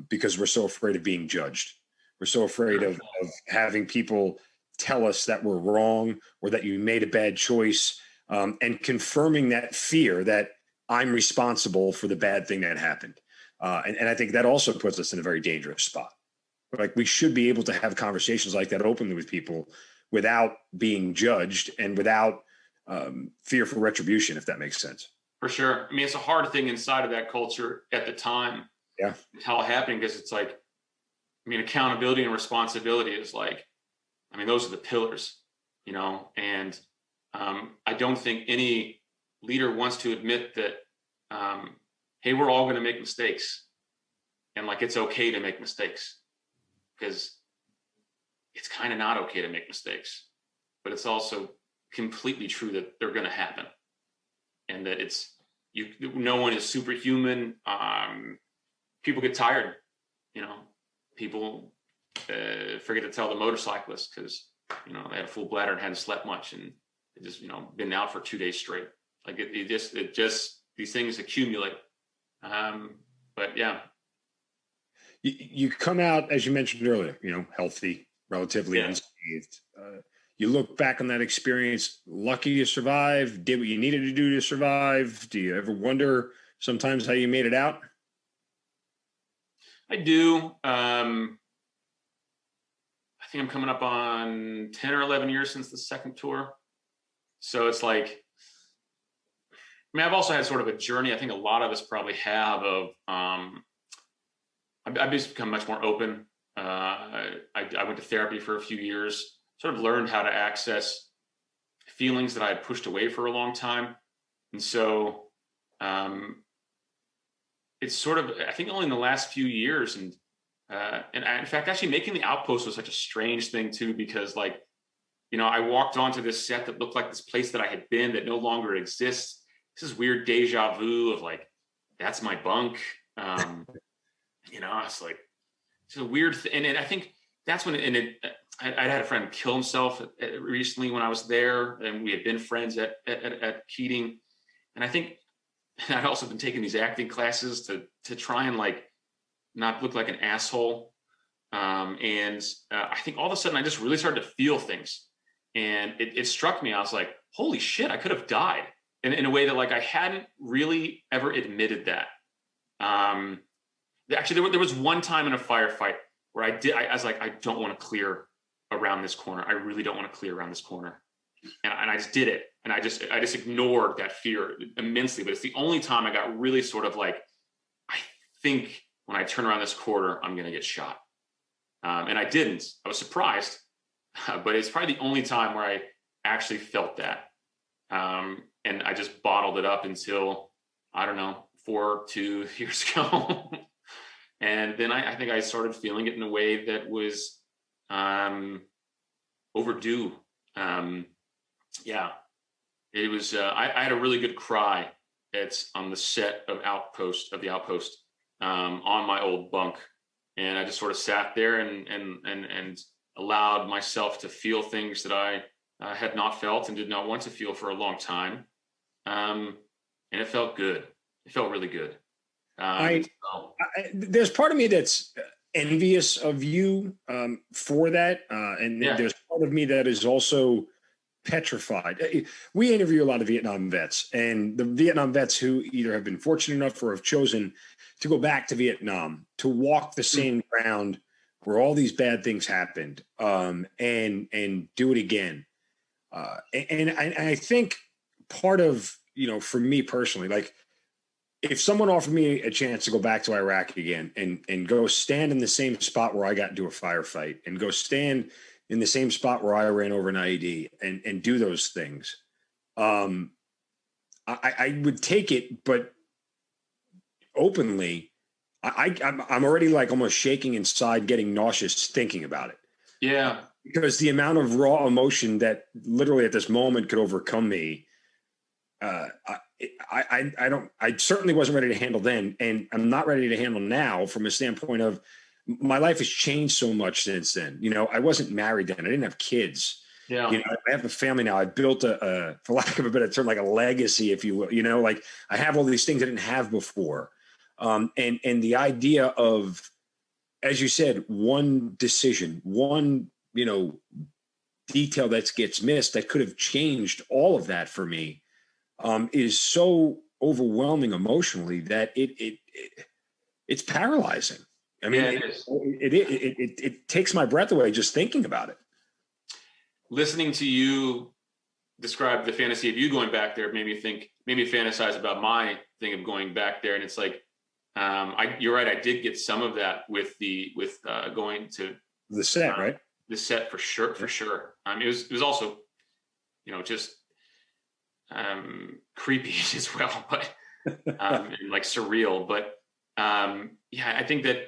because we're so afraid of being judged. We're so afraid of having people tell us that we're wrong or that you made a bad choice, and confirming that fear that I'm responsible for the bad thing that happened. And I think that also puts us in a very dangerous spot. Like we should be able to have conversations like that openly with people without being judged and without fear for retribution, if that makes sense.
For sure. I mean, it's a hard thing inside of that culture at the time.
Yeah.
How it happened, because it's like, accountability and responsibility is like, those are the pillars, and I don't think any leader wants to admit that, hey, we're all going to make mistakes, and like it's okay to make mistakes, because it's kind of not okay to make mistakes, but it's also completely true that they're going to happen, and that no one is superhuman. People get tired, people forget to tell the motorcyclist because they had a full bladder and hadn't slept much, and they just been out for 2 days straight. Like it just these things accumulate. But yeah,
you come out, as you mentioned earlier, healthy, relatively unscathed. You look back on that experience, lucky to survive, did what you needed to do to survive. Do you ever wonder sometimes how you made it out?
I do. I think I'm coming up on 10 or 11 years since the second tour. So it's like, I've also had sort of a journey. I think a lot of us probably have of, I've just become much more open. I went to therapy for a few years, sort of learned how to access feelings that I had pushed away for a long time. And so it's sort of, I think only in the last few years, and in fact, actually making the Outpost was such a strange thing too, because like, I walked onto this set that looked like this place that I had been that no longer exists. This is weird deja vu of like, that's my bunk. It's like, it's a weird thing. And I think that's when, I had a friend kill himself recently when I was there, and we had been friends at Keating. And I think I'd also been taking these acting classes to try and like not look like an asshole. I think all of a sudden I just really started to feel things, and it struck me. I was like, holy shit, I could have died in a way that like I hadn't really ever admitted that. Actually, there was one time in a firefight where I was like, I don't want to clear around this corner. I really don't want to clear around this corner. And I just did it. And I just ignored that fear immensely. But it's the only time I got really sort of like, I think when I turn around this corner, I'm going to get shot. And I didn't. I was surprised. But it's probably the only time where I actually felt that. And I just bottled it up until, I don't know, 2 years ago. And then I think I started feeling it in a way that was overdue. It was, I had a really good cry. It's on the set of the Outpost, on my old bunk. And I just sort of sat there and allowed myself to feel things that I had not felt and did not want to feel for a long time. And it felt good. It felt really good.
There's part of me that's envious of you for that. And there's part of me that is also petrified. We interview a lot of Vietnam vets, and the Vietnam vets who either have been fortunate enough or have chosen to go back to Vietnam, to walk the same ground where all these bad things happened, and do it again. And I think part of, for me personally, like, if someone offered me a chance to go back to Iraq again and go stand in the same spot where I got into a firefight, and go stand in the same spot where I ran over an IED and do those things, I would take it, but openly, I'm already like almost shaking inside, getting nauseous thinking about it.
Yeah.
Because the amount of raw emotion that literally at this moment could overcome me, I certainly wasn't ready to handle then, and I'm not ready to handle now, from a standpoint of my life has changed so much since then. I wasn't married then. I didn't have kids.
Yeah.
I have a family now. I built for lack of a better term, like a legacy, if you will. Like, I have all these things I didn't have before. And the idea of, as you said, one decision, one, detail that gets missed that could have changed all of that for me, is so overwhelming emotionally that it's paralyzing. I mean, it takes my breath away just thinking about it.
Listening to you describe the fantasy of you going back there made me fantasize about my thing of going back there. And it's like, you're right. I did get some of that with going to
the set, right?
The set, for sure. It was also, just creepy as well, but and like surreal. But I think that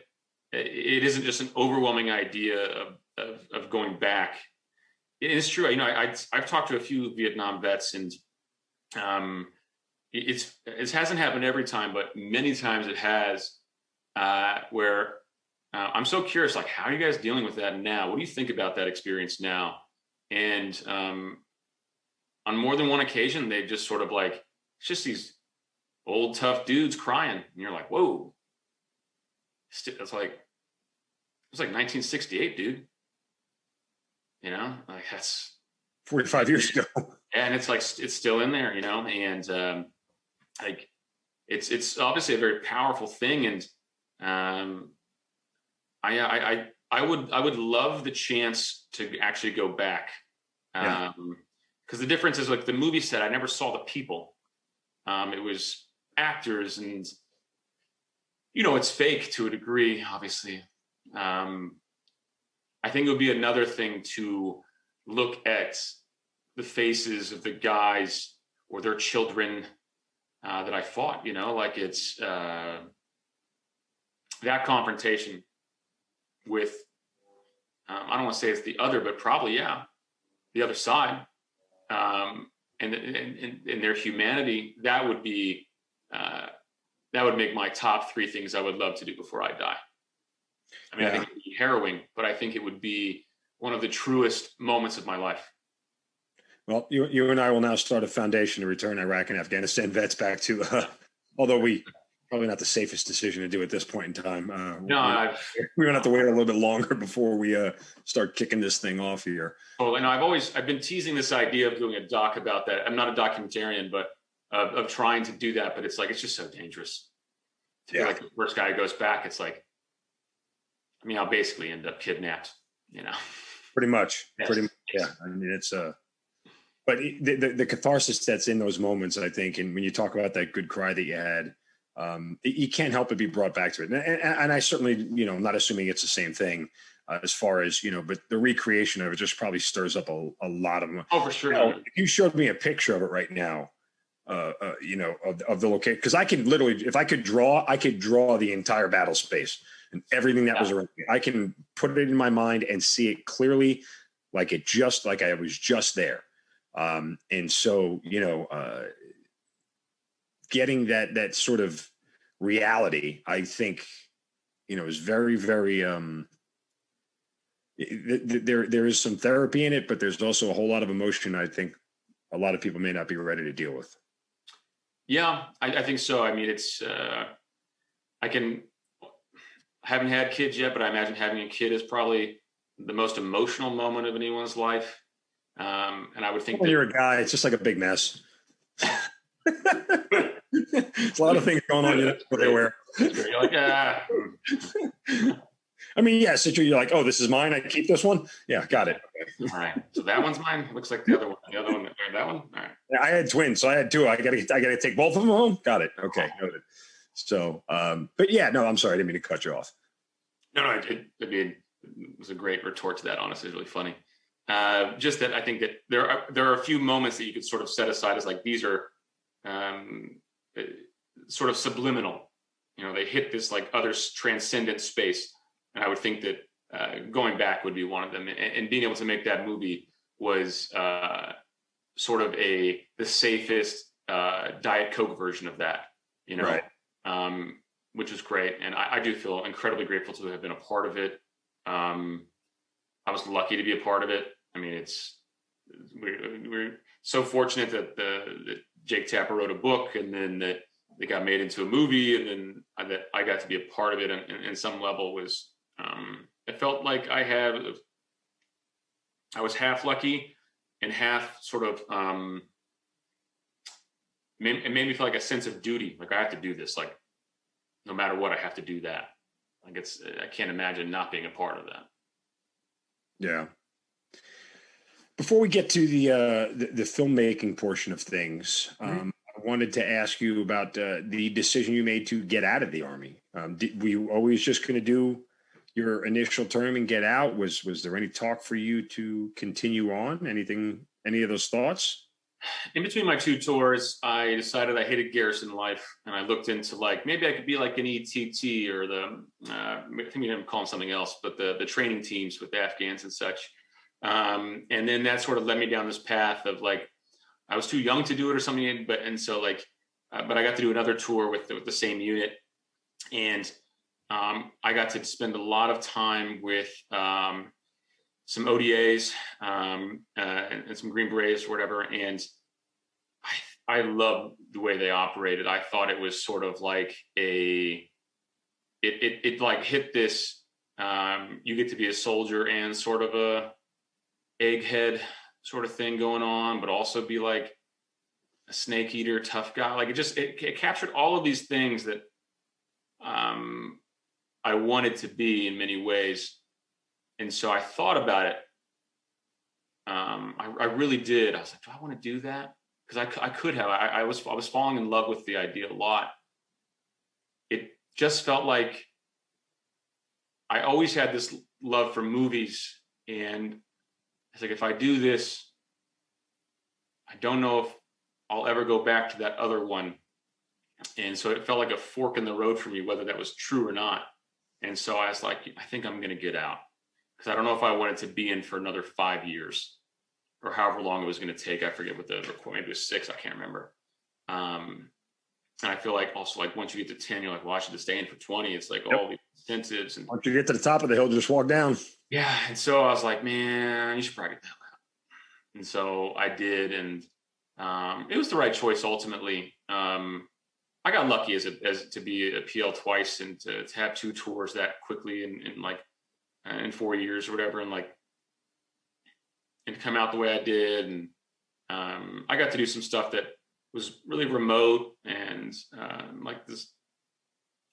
it isn't just an overwhelming idea of going back. It is true. I've talked to a few Vietnam vets, and it hasn't happened every time, but many times it has, where I'm so curious, like, how are you guys dealing with that now? What do you think about that experience now? And on more than one occasion, they just sort of like, it's just these old tough dudes crying, and you're like, whoa. It's like 1968, dude. Like, that's
45 years ago.
And it's like, it's still in there, and like, it's obviously a very powerful thing. And I would love the chance to actually go back. Because the difference is, like the movie said, I never saw the people. It was actors, and it's fake to a degree, obviously. I think it would be another thing to look at the faces of the guys or their children that I fought. Like, it's that confrontation with I don't want to say it's the other, but probably the other side, and their humanity. That would be that would make my top 3 things I would love to do before I die. I mean, I think it would be harrowing, but I think it would be one of the truest moments of my life.
Well, you and I will now start a foundation to return Iraq and Afghanistan vets back to, although probably not the safest decision to do at this point in time. We're going to have to wait a little bit longer before we start kicking this thing off here.
Oh, and I've been teasing this idea of doing a doc about that. I'm not a documentarian, but of trying to do that, but it's like, it's just so dangerous. To be like the first guy who goes back, it's like, I'll basically end up kidnapped,
Pretty much.
Yes.
Pretty much. Yeah. I mean, it's but the catharsis that's in those moments, I think, and when you talk about that good cry that you had, you can't help but be brought back to it. And I certainly, I'm not assuming it's the same thing as far as, but the recreation of it just probably stirs up a lot of them.
Oh, for sure.
If you showed me a picture of it right now, of the location, because I could literally, if I could draw the entire battle space and everything that was around me. I can put it in my mind and see it clearly, like I was just there. And so, getting that sort of reality, I think, is very, very, there is some therapy in it, but there's also a whole lot of emotion I think a lot of people may not be ready to deal with.
Yeah, I think so. I mean, haven't had kids yet, but I imagine having a kid is probably the most emotional moment of anyone's life. And I would think
when you're a guy, it's just like a big mess. It's a lot of things going on. You're aware.
You're like,
I mean, yeah, so you're like, oh, this is mine. I keep this one. Yeah, got it.
All right. So that one's mine. Looks like the other one. The other one. That one. All right.
Yeah, I had twins, so I had two. I gotta take both of them home. Got it. Okay. Noted. So, but yeah, no, I'm sorry. I didn't mean to cut you off.
No, it was a great retort to that. Honestly, it's really funny. Just that I think that there are a few moments that you could sort of set aside as like, these are sort of subliminal. You know, they hit this like other transcendent space. And I would think that going back would be one of them. And being able to make that movie was sort of the safest Diet Coke version of that, you know, right. Which was great. And I do feel incredibly grateful to have been a part of it. I was lucky to be a part of it. I mean, we're so fortunate that Jake Tapper wrote a book, and then that it got made into a movie, and then that I got to be a part of it. And in some level was, it felt like I was half lucky and half sort of, it made me feel like a sense of duty. Like I have to do this, like no matter what, I have to do that. Like I can't imagine not being a part of that.
Yeah. Before we get to the filmmaking portion of things, I wanted to ask you about the decision you made to get out of the Army. Were you always just going to do your initial term and get out? Was there any talk for you to continue on? Any of those thoughts?
In between my two tours, I decided I hated garrison life, and I looked into like maybe I could be like an ETT or I think we didn't call them something else, but the training teams with the Afghans and such. And then that sort of led me down this path of like I was too young to do it or something, but I got to do another tour with the same unit, and I got to spend a lot of time with some ODAs and some Green Berets or whatever. And I loved the way they operated. I thought it was sort of like it like hit this, you get to be a soldier and sort of a egghead sort of thing going on, but also be like a snake eater, tough guy. Like it captured all of these things that I wanted to be in many ways. And so I thought about it. I really did. I was like, do I want to do that? Because I could have. I was falling in love with the idea a lot. It just felt like I always had this love for movies, and it's like, if I do this, I don't know if I'll ever go back to that other one. And so it felt like a fork in the road for me, whether that was true or not. And so I was like, I think I'm going to get out, because I don't know if I wanted to be in for another 5 years or however long it was going to take. I forget what maybe it was 6. I can't remember. And I feel like also like once you get to 10, you're like, well, I should stay in for 20. It's like all these incentives. And
once you get to the top of the hill, just walk down.
Yeah. And so I was like, man, you should probably get that out. And so I did. And it was the right choice ultimately. I got lucky as to be a PL twice and to have 2 tours that quickly in 4 years or whatever, and to come out the way I did. And I got to do some stuff that was really remote and like this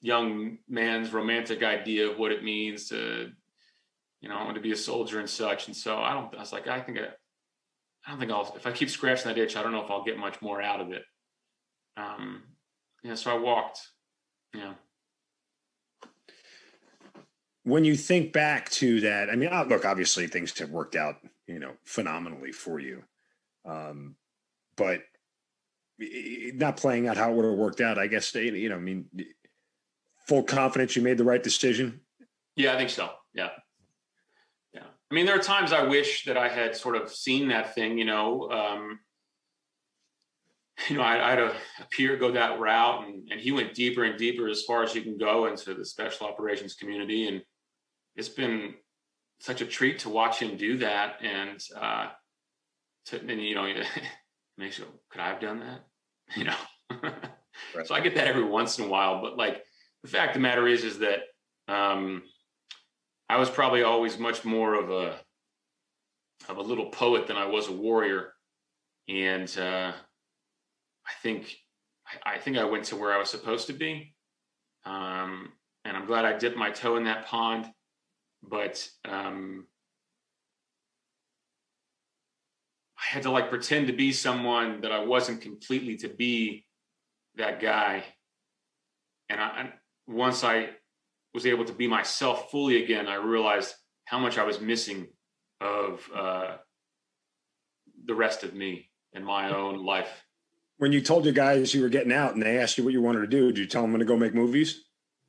young man's romantic idea of what it means to, to be a soldier and such. And so I don't think if I keep scratching that itch, I don't know if I'll get much more out of it. So I walked. Yeah.
When you think back to that, I mean, look, obviously things have worked out, phenomenally for you. But not playing out how it would have worked out, I guess, full confidence you made the right decision.
Yeah, I think so. Yeah. Yeah. I mean, there are times I wish that I had sort of seen that thing, I had a peer go that route, and he went deeper and deeper as far as you can go into the special operations community. And it's been such a treat to watch him do that. And then, you know, it makes you go, could I have done that? You know?
Right.
So I get that every once in a while, but like the fact of the matter is that I was probably always much more of a little poet than I was a warrior. And I think I went to where I was supposed to be. And I'm glad I dipped my toe in that pond, but I had to like pretend to be someone that I wasn't completely to be that guy. And once I was able to be myself fully again, I realized how much I was missing of the rest of me and my own life.
When you told your guys you were getting out and they asked you what you wanted to do, did you tell them I'm going to go make movies?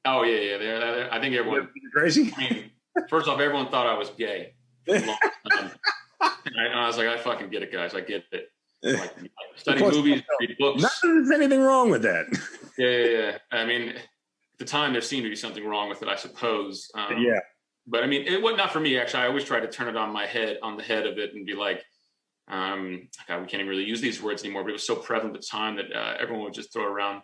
Oh yeah. I think everyone.
You're crazy.
I mean, first off, everyone thought I was gay. And I was like, I fucking get it, guys. I get it. Like, study movies, read books.
Not that there's anything wrong with that.
Yeah. I mean, at the time, there seemed to be something wrong with it, I suppose.
Yeah.
But I mean, it was not for me. Actually, I always try to turn it on the head of it, and be like, God, we can't even really use these words anymore. But it was so prevalent at the time that everyone would just throw around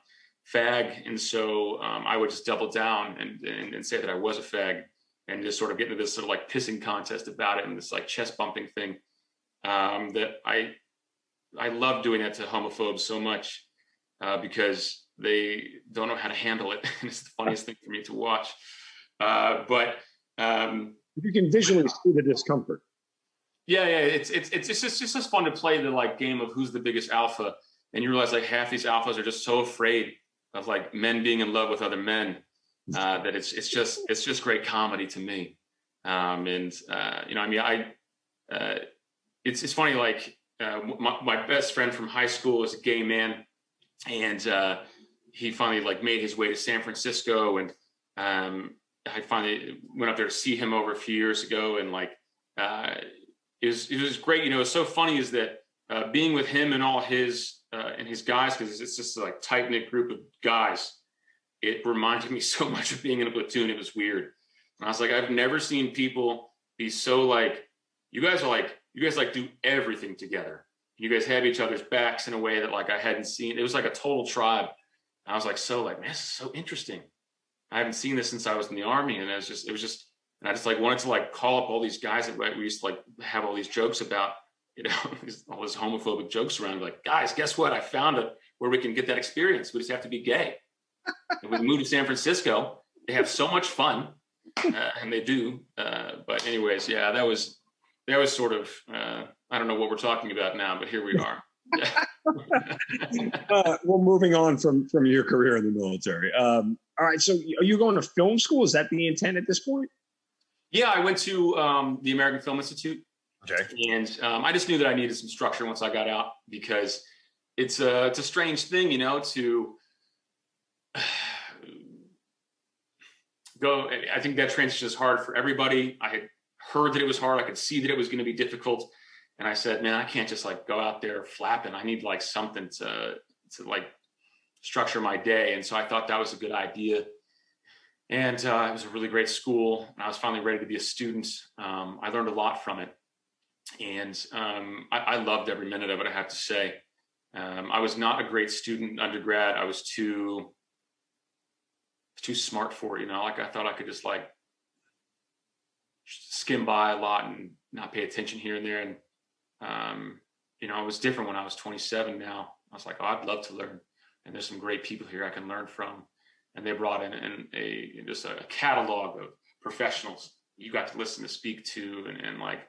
fag, and so I would just double down and say that I was a fag, and just sort of get into this sort of like pissing contest about it, and this like chest bumping thing. That I love doing that to homophobes so much because they don't know how to handle it. It's the funniest thing for me to watch. But
you can visually see the discomfort.
Yeah. It's just fun to play the like game of who's the biggest alpha, and you realize like half these alphas are just so afraid of like men being in love with other men that it's just great comedy to me. You know, I mean, it's funny. Like my best friend from high school is a gay man, and he finally like made his way to San Francisco, and I finally went up there to see him over a few years ago, and like it was great. You know, it's so funny is that being with him and all his guys, because it's just a like tight knit group of guys. It reminded me so much of being in a platoon. It was weird. And I was like, I've never seen people be so like, you guys do everything together. You guys have each other's backs in a way that like I hadn't seen. It was like a total tribe. And I was like, man, this is so interesting. I haven't seen this since I was in the Army. And it was just, and I just like wanted to like call up all these guys that we used to like have all these jokes about, you know, all these homophobic jokes around. Like, guys, guess what? I found it where we can get that experience. We just have to be gay. And we moved to San Francisco. They have so much fun, and they do. But anyways, yeah, that was sort of. I don't know what we're talking about now, but here we are. Yeah.
Well, moving on from your career in the military. All right, so are you going to film school? Is that the intent at this point?
Yeah, I went to the American Film Institute.
Okay.
And I just knew that I needed some structure once I got out, because it's a strange thing, you know, to go. I think that transition is hard for everybody. I had heard that it was hard. I could see that it was going to be difficult. And I said, man, I can't just like go out there flapping. I need like something to like structure my day. And so I thought that was a good idea. And it was a really great school. And I was finally ready to be a student. I learned a lot from it. And I loved every minute of it, I have to say. I was not a great student in undergrad. I was too smart for it, you know. Like I thought I could just like skim by a lot and not pay attention here and there. And you know, it was different when I was 27. Now I was like, oh, I'd love to learn. And there's some great people here I can learn from. And they brought in just a catalog of professionals you got to listen to, speak to, and like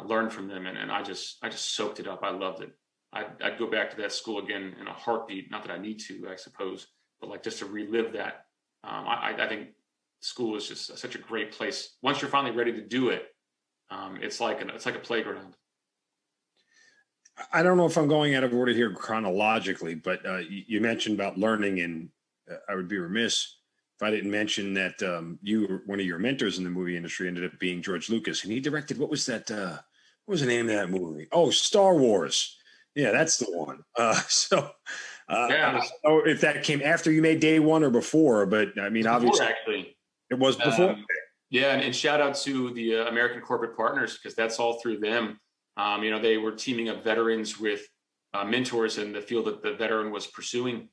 learn from them. And I just soaked it up. I loved it. I'd go back to that school again in a heartbeat. Not that I need to, I suppose, but like just to relive that. I think school is just such a great place. Once you're finally ready to do it, it's like a playground.
I don't know if I'm going out of order here chronologically, but you mentioned about learning, and I would be remiss if I didn't mention that one of your mentors in the movie industry ended up being George Lucas, and he directed, what was that? What was the name of that movie? Oh, Star Wars. Yeah, that's the one. So I don't know if that came after you made Day One or before, but I mean,
before,
obviously
actually
it was before.
Yeah, and shout out to the American Corporate Partners, because that's all through them. They were teaming up veterans with mentors in the field that the veteran was pursuing.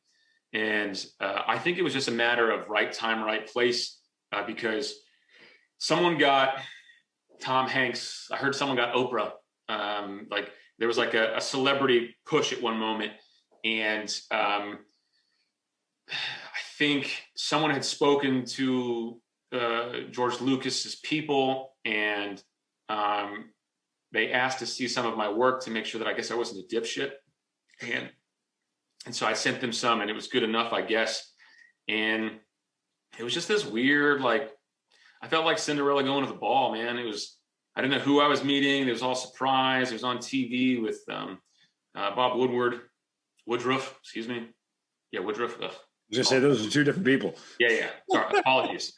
And I think it was just a matter of right time, right place, because someone got Tom Hanks. I heard someone got Oprah. Like there was like a celebrity push at one moment. And I think someone had spoken to George Lucas's people, and they asked to see some of my work to make sure that I guess I wasn't a dipshit. And so I sent them some, and it was good enough, I guess. And it was just this weird, like, I felt like Cinderella going to the ball, man. I didn't know who I was meeting. It was all surprise. It was on TV with Bob Woodruff, excuse me. Yeah, Woodruff. Ugh.
I was going to say those are two different people.
Yeah. Sorry, apologies.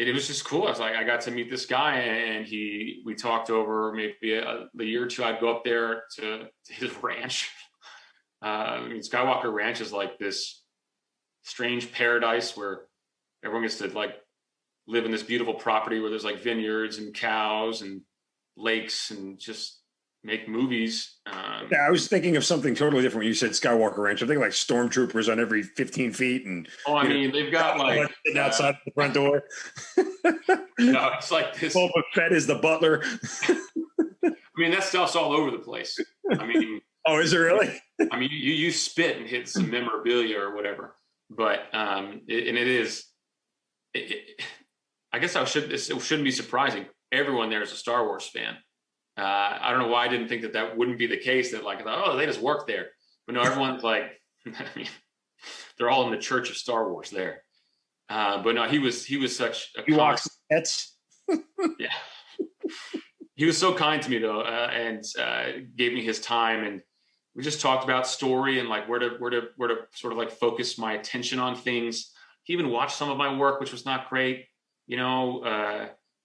It was just cool. I was like, I got to meet this guy, and we talked over maybe the year or two. I'd go up there to his ranch. Skywalker Ranch is like this strange paradise where everyone gets to like live in this beautiful property where there's like vineyards and cows and lakes and just make movies.
Yeah, I was thinking of something totally different when you said Skywalker Ranch. I'm thinking like stormtroopers on every 15 feet. And
they've got like
outside the front door.
No, it's like this.
Boba Fett is the butler.
That stuff's all over the place.
Oh, is it really?
You spit and hit some memorabilia or whatever, but it I guess it shouldn't be surprising. Everyone there is a Star Wars fan. I don't know why I didn't think that wouldn't be the case. That like, they just work there, but no, everyone's like, they're all in the Church of Star Wars there. But no, he was such a
pets.
Yeah, he was so kind to me though, and gave me his time, and we just talked about story and like where to sort of like focus my attention on things. He even watched some of my work, which was not great,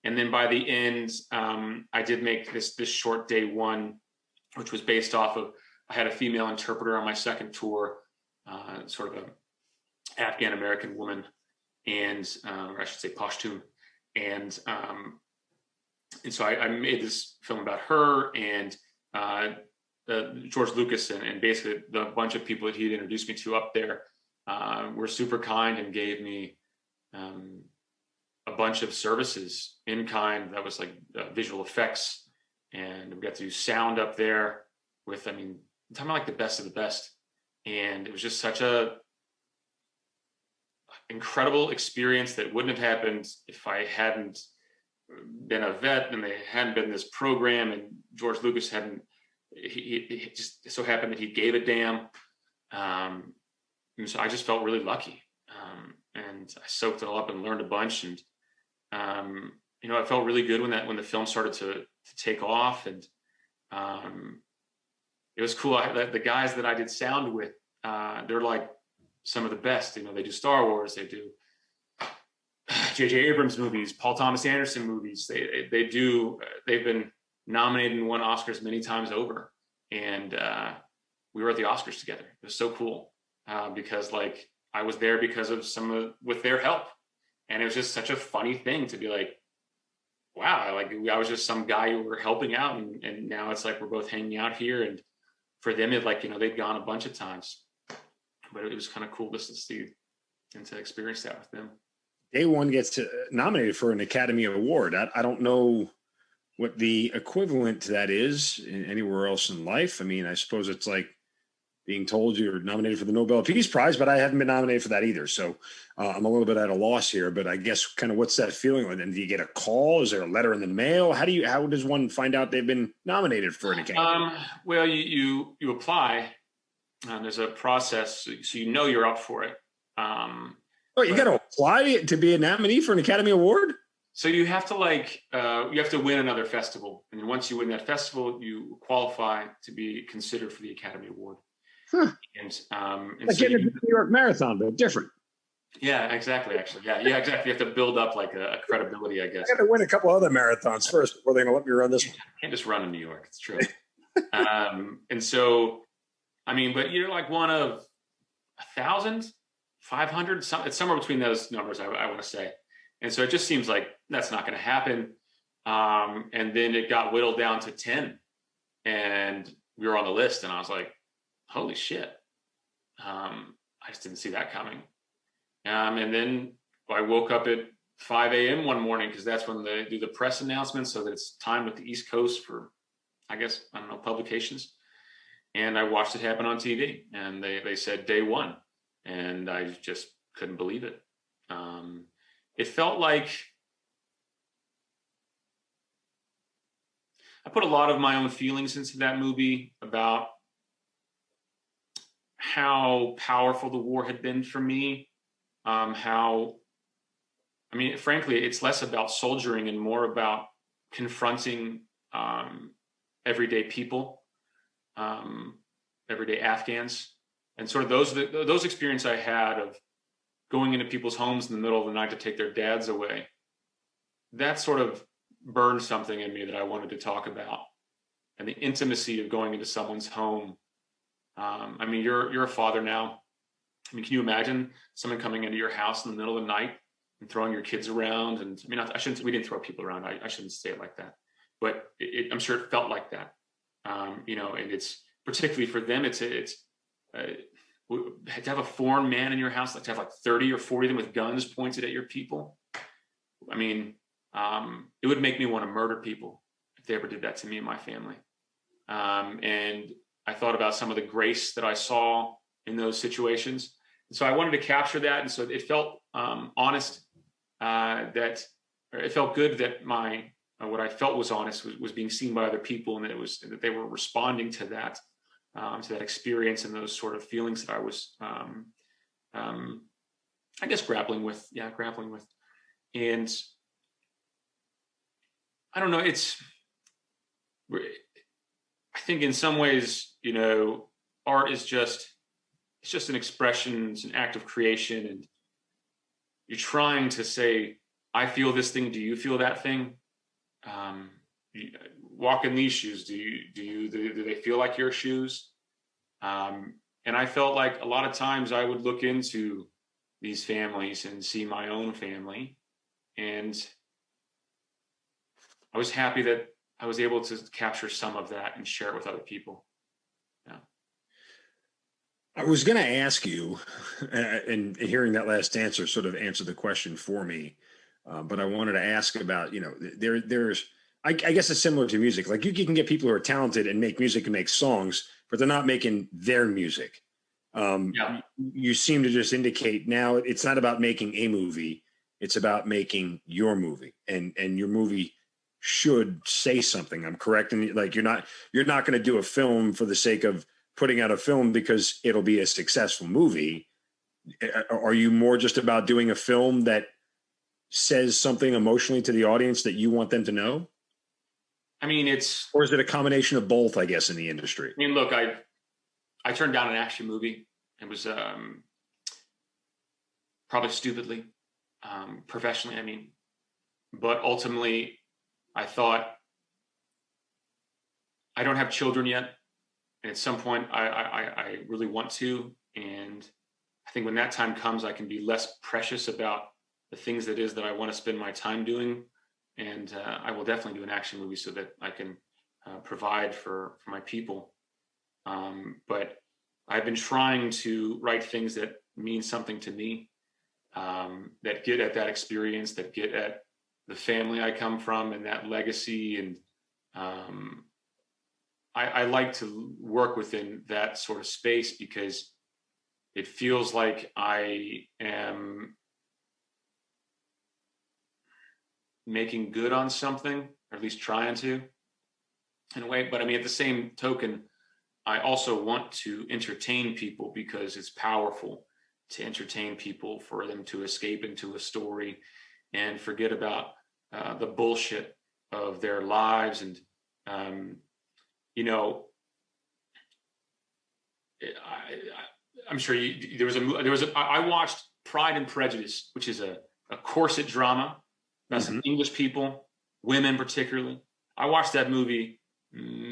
and then by the end, I did make this short day one, which was based off of, I had a female interpreter on my second tour, sort of a Afghan American woman, and or I should say Pashtun, and so I made this film about her, and George Lucas and basically the bunch of people that he'd introduced me to up there were super kind and gave me a bunch of services in kind. That was like visual effects, and we got to do sound up there with, I'm talking about like the best of the best. And it was just such a incredible experience that wouldn't have happened if I hadn't been a vet and they hadn't been this program, and George Lucas hadn't, he just so happened that he gave a damn. And so I just felt really lucky. And I soaked it all up and learned a bunch. And, I felt really good when the film started to take off. And it was cool. The guys that I did sound with, they're like some of the best. They do Star Wars, they do J.J. Abrams movies, Paul Thomas Anderson movies. They've been nominated and won Oscars many times over. And we were at the Oscars together. It was so cool because like I was there because of with their help. And it was just such a funny thing to be like, wow, I was just some guy who were helping out, and now it's like we're both hanging out here. And for them, it they'd gone a bunch of times, but it was kind of cool just to see and to experience that with them.
Day one gets nominated for an Academy Award. I don't know what the equivalent to that is anywhere else in life. I suppose it's like being told you're nominated for the Nobel Peace Prize, but I haven't been nominated for that either. So I'm a little bit at a loss here, but I guess kind of what's that feeling like? And do you get a call? Is there a letter in the mail? How does one find out they've been nominated for an Academy?
Well, you apply. There's a process, so you're up for it.
You got to apply to be a nominee for an Academy Award?
So you have to you have to win another festival. And then once you win that festival, you qualify to be considered for the Academy Award.
Huh.
And
like getting to the New York Marathon, but different.
Yeah, exactly. Actually, yeah, exactly. You have to build up like a credibility, I guess.
I got to win a couple other marathons first before they're going to let me run this one.
You can't just run in New York. It's true. And so, but you're like one of 1,000 500, it's somewhere between those numbers, I want to say. And so it just seems like that's not going to happen. And then it got whittled down to 10, and we were on the list, and I was like, holy shit. I just didn't see that coming. And then I woke up at 5 a.m. one morning, because that's when they do the press announcement, so that it's timed with the East Coast for, I guess, I don't know, publications. And I watched it happen on TV, and they said day one, and I just couldn't believe it. It felt like I put a lot of my own feelings into that movie about how powerful the war had been for me. Frankly, it's less about soldiering and more about confronting everyday people, everyday Afghans, and sort of those experiences I had of going into people's homes in the middle of the night to take their dads away. That sort of burned something in me that I wanted to talk about, and the intimacy of going into someone's home. You're a father now. Can you imagine someone coming into your house in the middle of the night and throwing your kids around? And we didn't throw people around. I shouldn't say it like that, but I'm sure it felt like that. And it's particularly for them, to have a foreign man in your house, like to have like 30 or 40 of them with guns pointed at your people. It would make me want to murder people if they ever did that to me and my family. And I thought about some of the grace that I saw in those situations. And so I wanted to capture that. And so it felt honest, it felt good that what I felt was honest was being seen by other people, and that they were responding to that experience and those sort of feelings that I was, I guess, grappling with. And I don't know, I think in some ways, art is just an expression, it's an act of creation, and you're trying to say, I feel this thing, do you feel that thing? Walk in these shoes, do they feel like your shoes? And I felt like a lot of times I would look into these families and see my own family, and I was happy that I was able to capture some of that and share it with other people. Yeah.
I was going to ask you, and hearing that last answer sort of answered the question for me. But I wanted to ask about, there's, I guess it's similar to music. Like you can get people who are talented and make music and make songs, but they're not making their music. You seem to just indicate now it's not about making a movie. It's about making your movie, and your movie should say something. I'm correct. And like, you're not going to do a film for the sake of putting out a film because it'll be a successful movie. Are you more just about doing a film that says something emotionally to the audience that you want them to know? Or is it a combination of both, I guess, in the industry?
Look, I turned down an action movie. It was probably stupidly, professionally, but ultimately I thought, I don't have children yet, and at some point I really want to, and I think when that time comes, I can be less precious about the things that I want to spend my time doing, and I will definitely do an action movie so that I can provide for my people. But I've been trying to write things that mean something to me, that get at that experience, that get at the family I come from and that legacy. And I like to work within that sort of space because it feels like I am making good on something, or at least trying to, in a way. But at the same token, I also want to entertain people because it's powerful to entertain people, for them to escape into a story and forget about the bullshit of their lives. And, I'm sure I watched Pride and Prejudice, which is a corset drama about some English people, women particularly. I watched that movie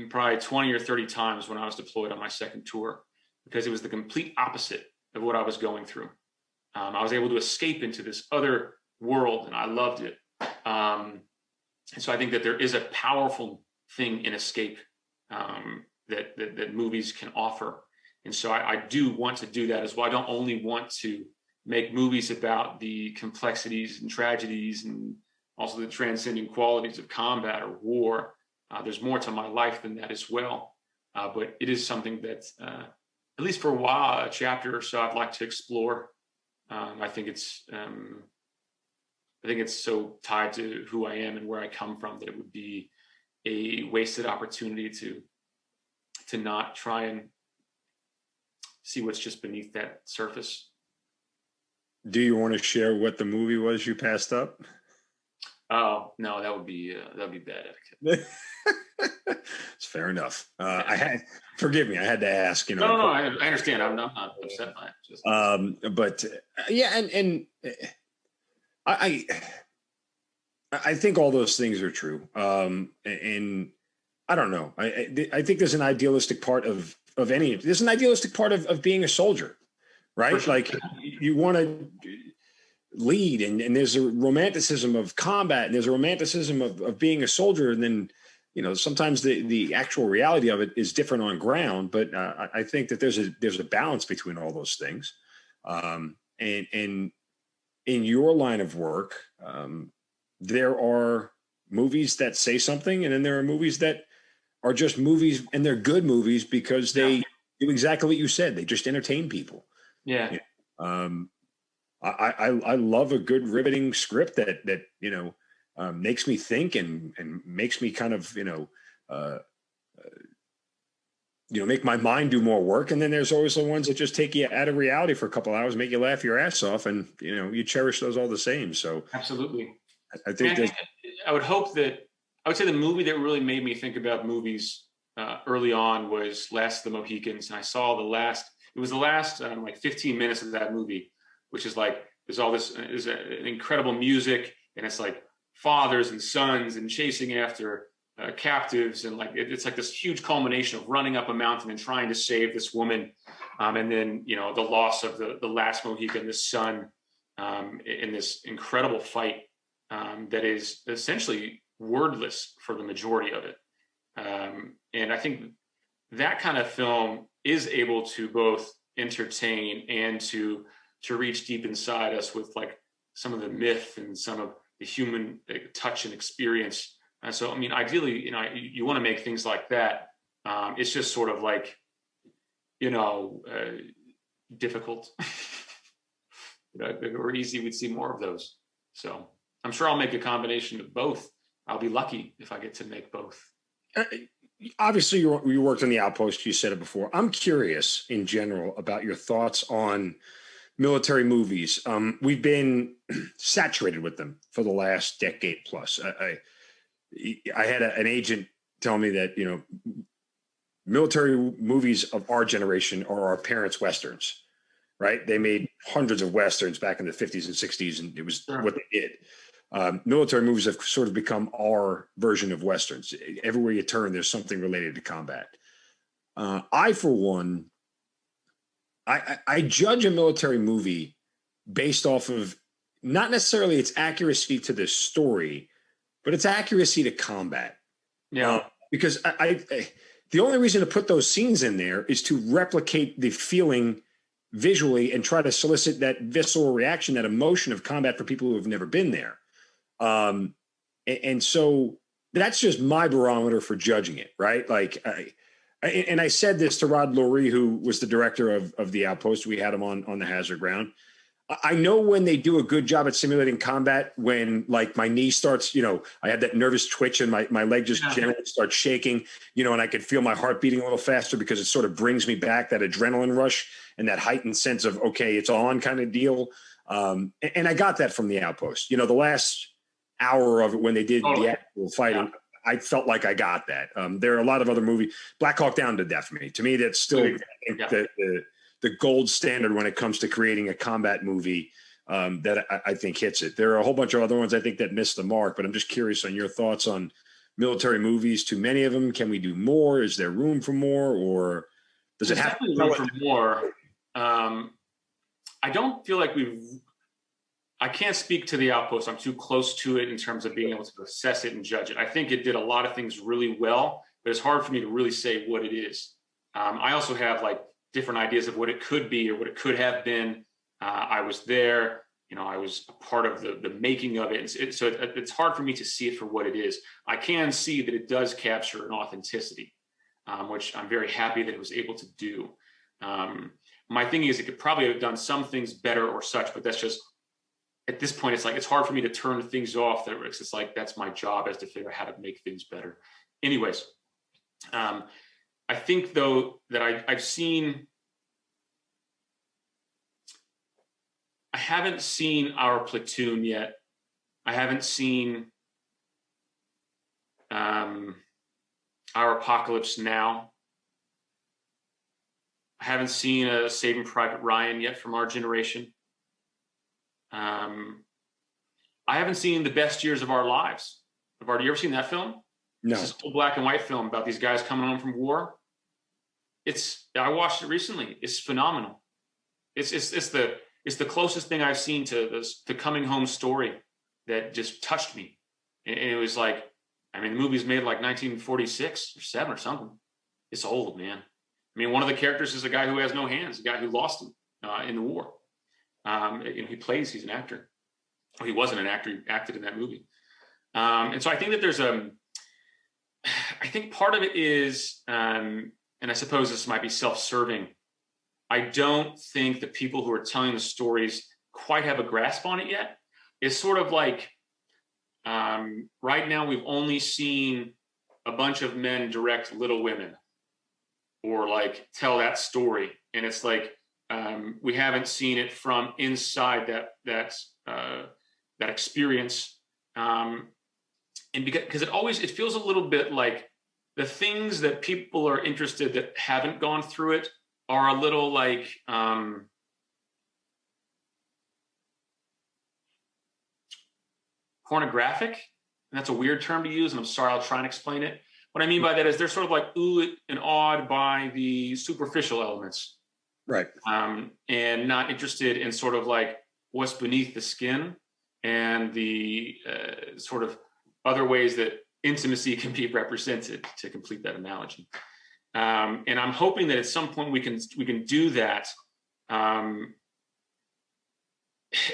probably 20 or 30 times when I was deployed on my second tour, because it was the complete opposite of what I was going through. I was able to escape into this other world, and I loved it. And so I think that there is a powerful thing in escape that movies can offer. And so I do want to do that as well. I don't only want to make movies about the complexities and tragedies and also the transcending qualities of combat or war. There's more to my life than that as well. But it is something that, at least for a while, a chapter or so, I'd like to explore. I think it's so tied to who I am and where I come from that it would be a wasted opportunity to not try and see what's just beneath that surface.
Do you want to share what the movie was you passed up?
Oh no, that would be bad etiquette.
It's fair enough. Forgive me, I had to ask.
No, I understand. I'm not upset by it.
But yeah, and I think all those things are true. And I don't know. I think there's an idealistic part of there's an idealistic part of being a soldier, right? Sure. Like you want to lead, and there's a romanticism of combat, and there's a romanticism of being a soldier, and then sometimes the actual reality of it is different on ground. But I think that there's a balance between all those things, and in your line of work, there are movies that say something, and then there are movies that are just movies, and they're good movies because they do exactly what you said. They just entertain people.
Yeah.
I love a good riveting script that makes me think and makes me kind of make my mind do more work. And then there's always the ones that just take you out of reality for a couple hours, make you laugh your ass off, and you cherish those all the same. So
absolutely,
I think
I would hope that I would say the movie that really made me think about movies early on was Last of the Mohicans, and I saw the last 15 minutes of that movie, which is like there's all this is incredible music, and it's like fathers and sons and chasing after captives, and like it's like this huge culmination of running up a mountain and trying to save this woman, and then the loss of the last Mohican, the son, in this incredible fight that is essentially wordless for the majority of it. And I think that kind of film is able to both entertain and to reach deep inside us with like some of the myth and some of the human touch and experience. So, I mean, ideally, you want to make things like that. It's just sort of like, difficult. If it were easy, we'd see more of those. So I'm sure I'll make a combination of both. I'll be lucky if I get to make both.
Obviously, you worked on the Outpost. You said it before. I'm curious in general about your thoughts on military movies. We've been saturated with them for the last decade plus. I had an agent tell me that, military movies of our generation are our parents' Westerns, right? They made hundreds of Westerns back in the 50s and 60s, and it was what they did. Military movies have sort of become our version of Westerns. Everywhere you turn, there's something related to combat. I, for one, I judge a military movie based off of not necessarily its accuracy to the story, but its accuracy to combat.
Yeah.
Because the only reason to put those scenes in there is to replicate the feeling visually and try to solicit that visceral reaction, that emotion of combat for people who have never been there. And so that's just my barometer for judging it, right? Like, I said this to Rod Lurie, who was the director of the Outpost. We had him on the Hazard Ground. I know when they do a good job at simulating combat, when like my knee starts, I had that nervous twitch and my leg just generally starts shaking, and I could feel my heart beating a little faster because it sort of brings me back, that adrenaline rush and that heightened sense of, okay, it's on kind of deal. And I got that from the Outpost. The last hour of it when they did the actual fighting, I felt like I got that. There are a lot of other movies. Black Hawk Down did that for me. To me, that's still the gold standard when it comes to creating a combat movie that I think hits it. There are a whole bunch of other ones I think that missed the mark, but I'm just curious on your thoughts on military movies. Too many of them? Can we do more? Is there room for more, or does it have to be
room for more? I don't feel like I can't speak to The Outpost. I'm too close to it in terms of being able to assess it and judge it. I think it did a lot of things really well, but it's hard for me to really say what it is. I also have like different ideas of what it could be or what it could have been. I was there, I was a part of the making of it. So it's hard for me to see it for what it is. I can see that it does capture an authenticity, which I'm very happy that it was able to do. My thing is it could probably have done some things better or such, but that's just, at this point, it's hard for me to turn things off. It's like, that's my job, is to figure out how to make things better. Anyways, I think though that I haven't seen Our Platoon yet. I haven't seen Our Apocalypse Now. I haven't seen a Saving Private Ryan yet from our generation. I haven't seen The Best Years of Our Lives. You ever seen that film?
No.
It's this old black and white film about these guys coming home from war. I watched it recently. It's phenomenal. It's the closest thing I've seen to the coming home story that just touched me. And it was like, the movie's made like 1946 or 7 or something. It's old, man. One of the characters is a guy who has no hands, a guy who lost them in the war. And he's an actor. Well, he wasn't an actor, he acted in that movie. And so I think that there's I think part of it is, and I suppose this might be self-serving, I don't think the people who are telling the stories quite have a grasp on it yet. It's sort of like, right now we've only seen a bunch of men direct Little Women or like tell that story. And it's like, we haven't seen it from inside that experience. And because it feels a little bit like the things that people are interested that haven't gone through it are a little like pornographic. And that's a weird term to use, and I'm sorry, I'll try and explain it. What I mean by that is they're sort of like ooh and awed by the superficial elements.
Right.
And not interested in sort of like what's beneath the skin and the sort of other ways that intimacy can be represented, to complete that analogy. And I'm hoping that at some point we can do that.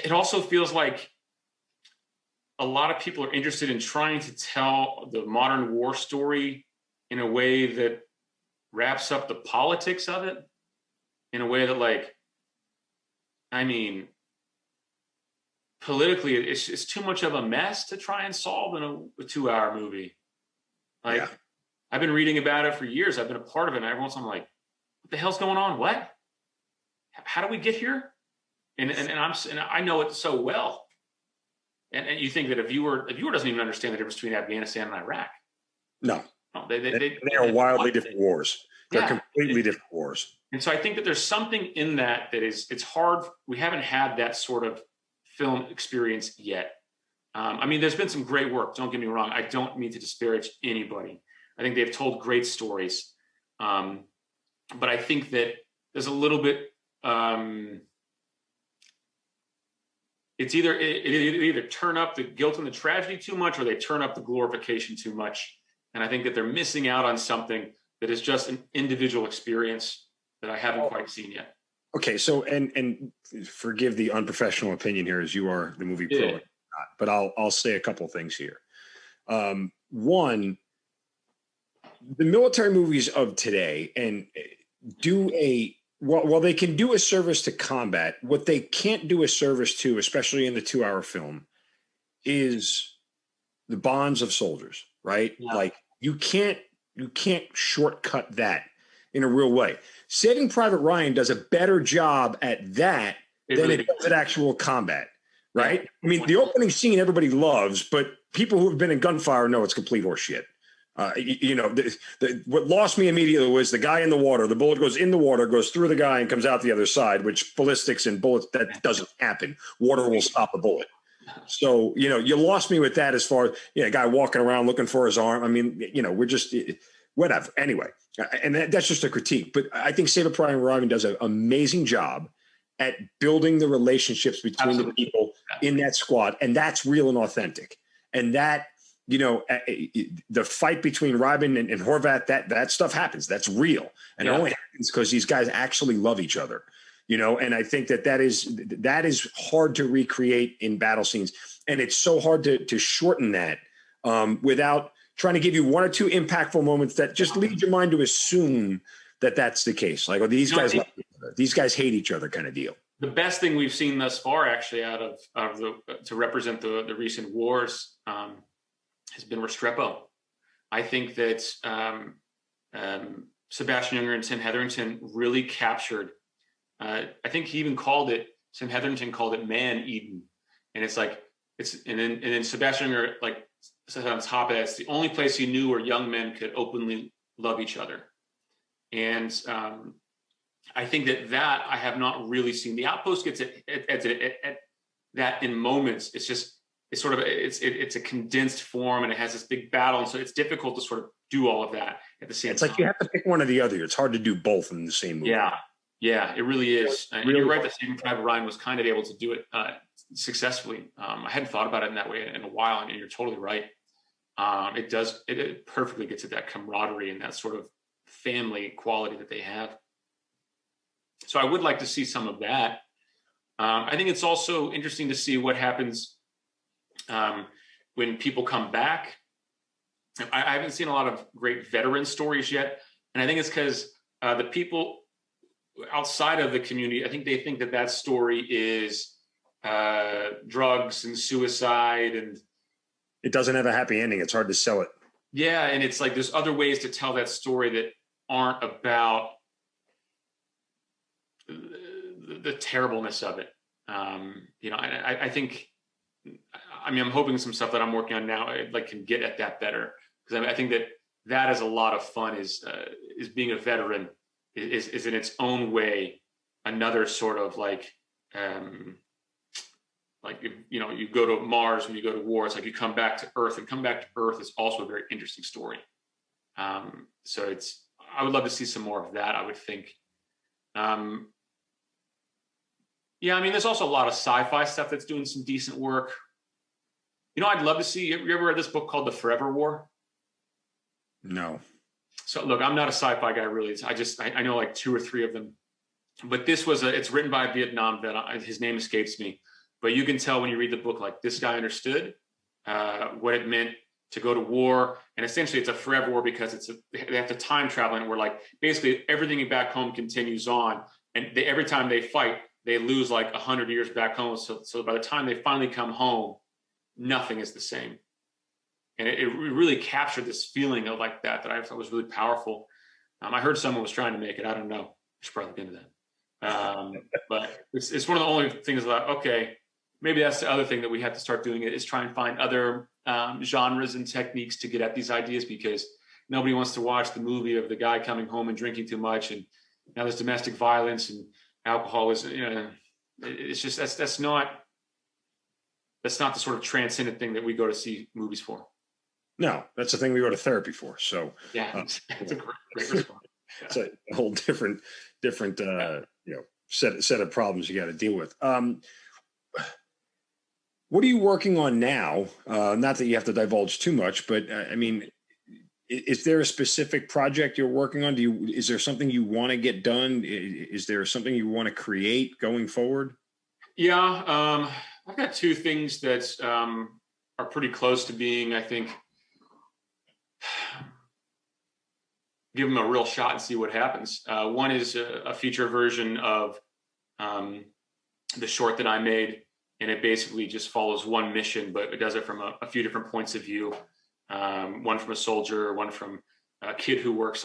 It also feels like a lot of people are interested in trying to tell the modern war story in a way that wraps up the politics of it, in a way that, like, politically, it's too much of a mess to try and solve in a 2-hour movie. Like, yeah. I've been reading about it for years. I've been a part of it. And every once in a while I'm like, what the hell's going on? What? How do we get here? And I know it so well. And you think that a viewer doesn't even understand the difference between Afghanistan and Iraq.
No. They are wildly different wars. They're completely different wars. And
so I think that there's something in that it's hard. We haven't had that sort of film experience yet. There's been some great work. Don't get me wrong. I don't mean to disparage anybody. I think they've told great stories. But I think that there's a little bit, it either turn up the guilt and the tragedy too much, or they turn up the glorification too much. And I think that they're missing out on something that is just an individual experience that I haven't quite seen yet.
Okay, so and forgive the unprofessional opinion here, as you are the movie pro, but I'll say a couple of things here. One, the military movies of today while they can do a service to combat, what they can't do a service to, especially in the 2-hour film, is the bonds of soldiers, right? Yeah. Like you can't shortcut that in a real way. Saving Private Ryan does a better job at that than it does at actual combat, right? Yeah. The opening scene everybody loves, but people who have been in gunfire know it's complete horseshit. What lost me immediately was the guy in the water. The bullet goes in the water, goes through the guy, and comes out the other side, which ballistics and bullets, that doesn't happen. Water will stop a bullet. So, you lost me with that as far as, a guy walking around looking for his arm. We're just whatever. Anyway, and that's just a critique. But I think Saving Private Ryan does an amazing job at building the relationships between the people in that squad. And that's real and authentic. And that, the fight between Ryman and Horvath, that stuff happens. That's real. And it only happens because these guys actually love each other, and I think that is hard to recreate in battle scenes. And it's so hard to shorten that without trying to give you one or two impactful moments that just lead your mind to assume that that's the case. Like, these guys love each other. These guys hate each other kind of deal.
The best thing we've seen thus far, actually, out of to represent the recent wars, has been Restrepo. I think that Sebastian Junger and Tim Hetherington really captured. I think Tim Hetherington called it Man Eden, and and then Sebastian Junger said on top of that, it's the only place he knew where young men could openly love each other. And I think that I have not really seen. The Outpost gets at that in moments. It's a condensed form, and it has this big battle, and so it's difficult to sort of do all of that at the same time.
It's like you have to pick one or the other. It's hard to do both in the same movie.
Yeah, it really is. And you're right that Saving Private Ryan was kind of able to do it successfully. I hadn't thought about it in that way in a while, and you're totally right. It perfectly gets at that camaraderie and that sort of family quality that they have. So I would like to see some of that. I think it's also interesting to see what happens when people come back. I haven't seen a lot of great veteran stories yet. And I think it's because the people outside of the community, I think they think that story is drugs and suicide, and
it doesn't have a happy ending. It's hard to sell it.
Yeah. And it's like there's other ways to tell that story that aren't about the terribleness of it. I think, I'm hoping some stuff that I'm working on now can get at that better, because I think that is a lot of fun. Is being a veteran is in its own way another sort of you go to Mars when you go to war. It's like you come back to Earth, and come back to Earth is also a very interesting story. So I would love to see some more of that, I would think. There's also a lot of sci-fi stuff that's doing some decent work. I'd love to see. You ever read this book called The Forever War?
No.
So look, I'm not a sci-fi guy really. I know like two or three of them, but this it's written by a Vietnam vet. His name escapes me, but you can tell when you read the book, like, this guy understood what it meant to go to war. And essentially it's a forever war because they have to time travel, and we're like, basically everything back home continues on. And every time they fight, they lose like 100 years back home. So by the time they finally come home, nothing is the same. And it really captured this feeling of that I thought was really powerful. I heard someone was trying to make it. I don't know. I should probably get into that. But it's one of the only things that, okay, maybe that's the other thing that we have to start doing, is try and find other genres and techniques to get at these ideas, because nobody wants to watch the movie of the guy coming home and drinking too much, and now there's domestic violence and alcoholism. It's just that's not the sort of transcendent thing that we go to see movies for.
No, that's the thing we go to therapy for. So
it's a great response.
It's a whole different set of problems you got to deal with. What are you working on now? Not that you have to divulge too much, but is there a specific project you're working on? Is there something you want to get done? Is there something you want to create going forward?
Yeah, I've got two things that are pretty close to being, I think, give them a real shot and see what happens. One is a feature version of the short that I made, and it basically just follows one mission, but it does it from a few different points of view. One from a soldier, one from a Afghan kid who works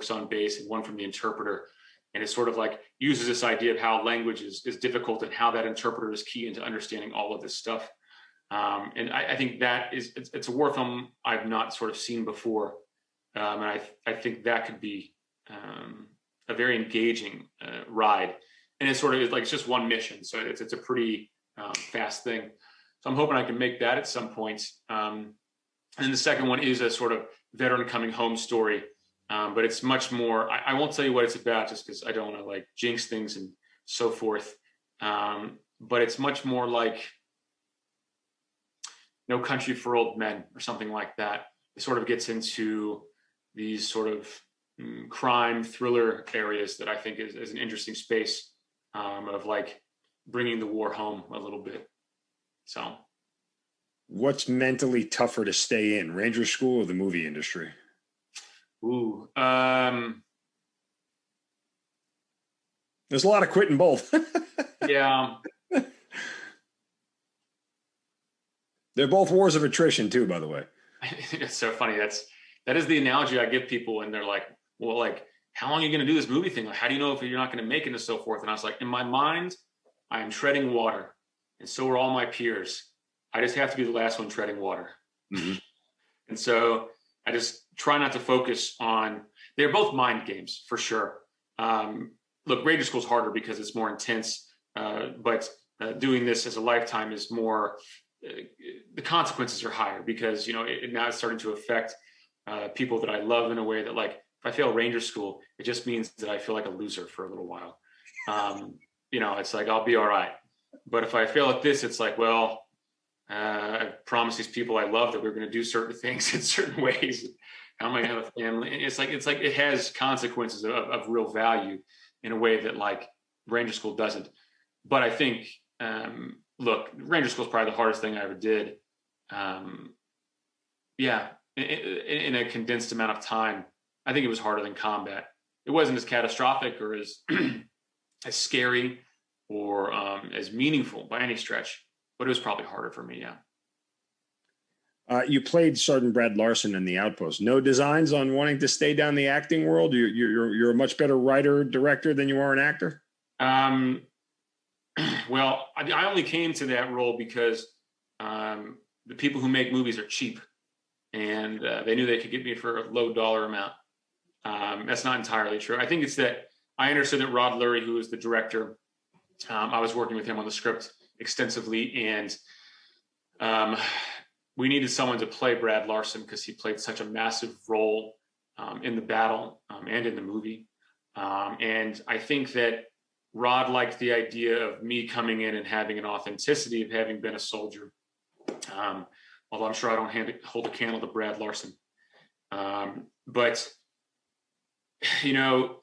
on base, and one from the interpreter. And it sort of uses this idea of how language is difficult, and how that interpreter is key into understanding all of this stuff. And I think it's a war film I've not sort of seen before. And I think that could be a very engaging ride. And it's sort of it's just one mission. So it's a pretty fast thing. So I'm hoping I can make that at some point. And the second one is a sort of veteran coming home story. But it's much more, I won't tell you what it's about, just because I don't want to jinx things and so forth. But it's much more like No Country for Old Men or something like that. It sort of gets into these sort of crime thriller areas that I think is an interesting space of like bringing the war home a little bit. So,
what's mentally tougher to stay in, Ranger School or the movie industry?
Ooh,
there's a lot of quitting both.
yeah.
They're both wars of attrition too, by the way.
It's so funny. That is the analogy I give people, and they're like, well, like, how long are you going to do this movie thing? Like, how do you know if you're not going to make it and so forth? And I was like, in my mind, I am treading water, and so are all my peers. I just have to be the last one treading water.
Mm-hmm.
And so I just try not to focus on, they're both mind games for sure. Look, Ranger School is harder because it's more intense, but doing this as a lifetime is more, the consequences are higher because, you know, now it's starting to affect people that I love in a way that, like, if I fail Ranger School, it just means that I feel like a loser for a little while. You know, it's like, I'll be all right. But if I fail at this, it's like, well, I promised these people I love that we were going to do certain things in certain ways. How am I going to have a family? It's like it has consequences of real value in a way that, like, Ranger School doesn't. But I think, look, Ranger School is probably the hardest thing I ever did. Yeah, in a condensed amount of time. I think it was harder than combat. It wasn't as catastrophic or as as scary or as meaningful by any stretch, but it was probably harder for me. Yeah.
You played Sergeant Brad Larson in The Outpost. No designs on wanting to stay down the acting world? You're a much better writer, director than you are an actor?
Well, I only came to that role because the people who make movies are cheap, and they knew they could get me for a low dollar amount. That's not entirely true. I think it's that I understood that Rod Lurie, who was the director, I was working with him on the script extensively, and we needed someone to play Brad Larson because he played such a massive role in the battle and in the movie. And I think that Rod liked the idea of me coming in and having an authenticity of having been a soldier. Although I'm sure I don't hold a candle to Brad Larson. But, you know,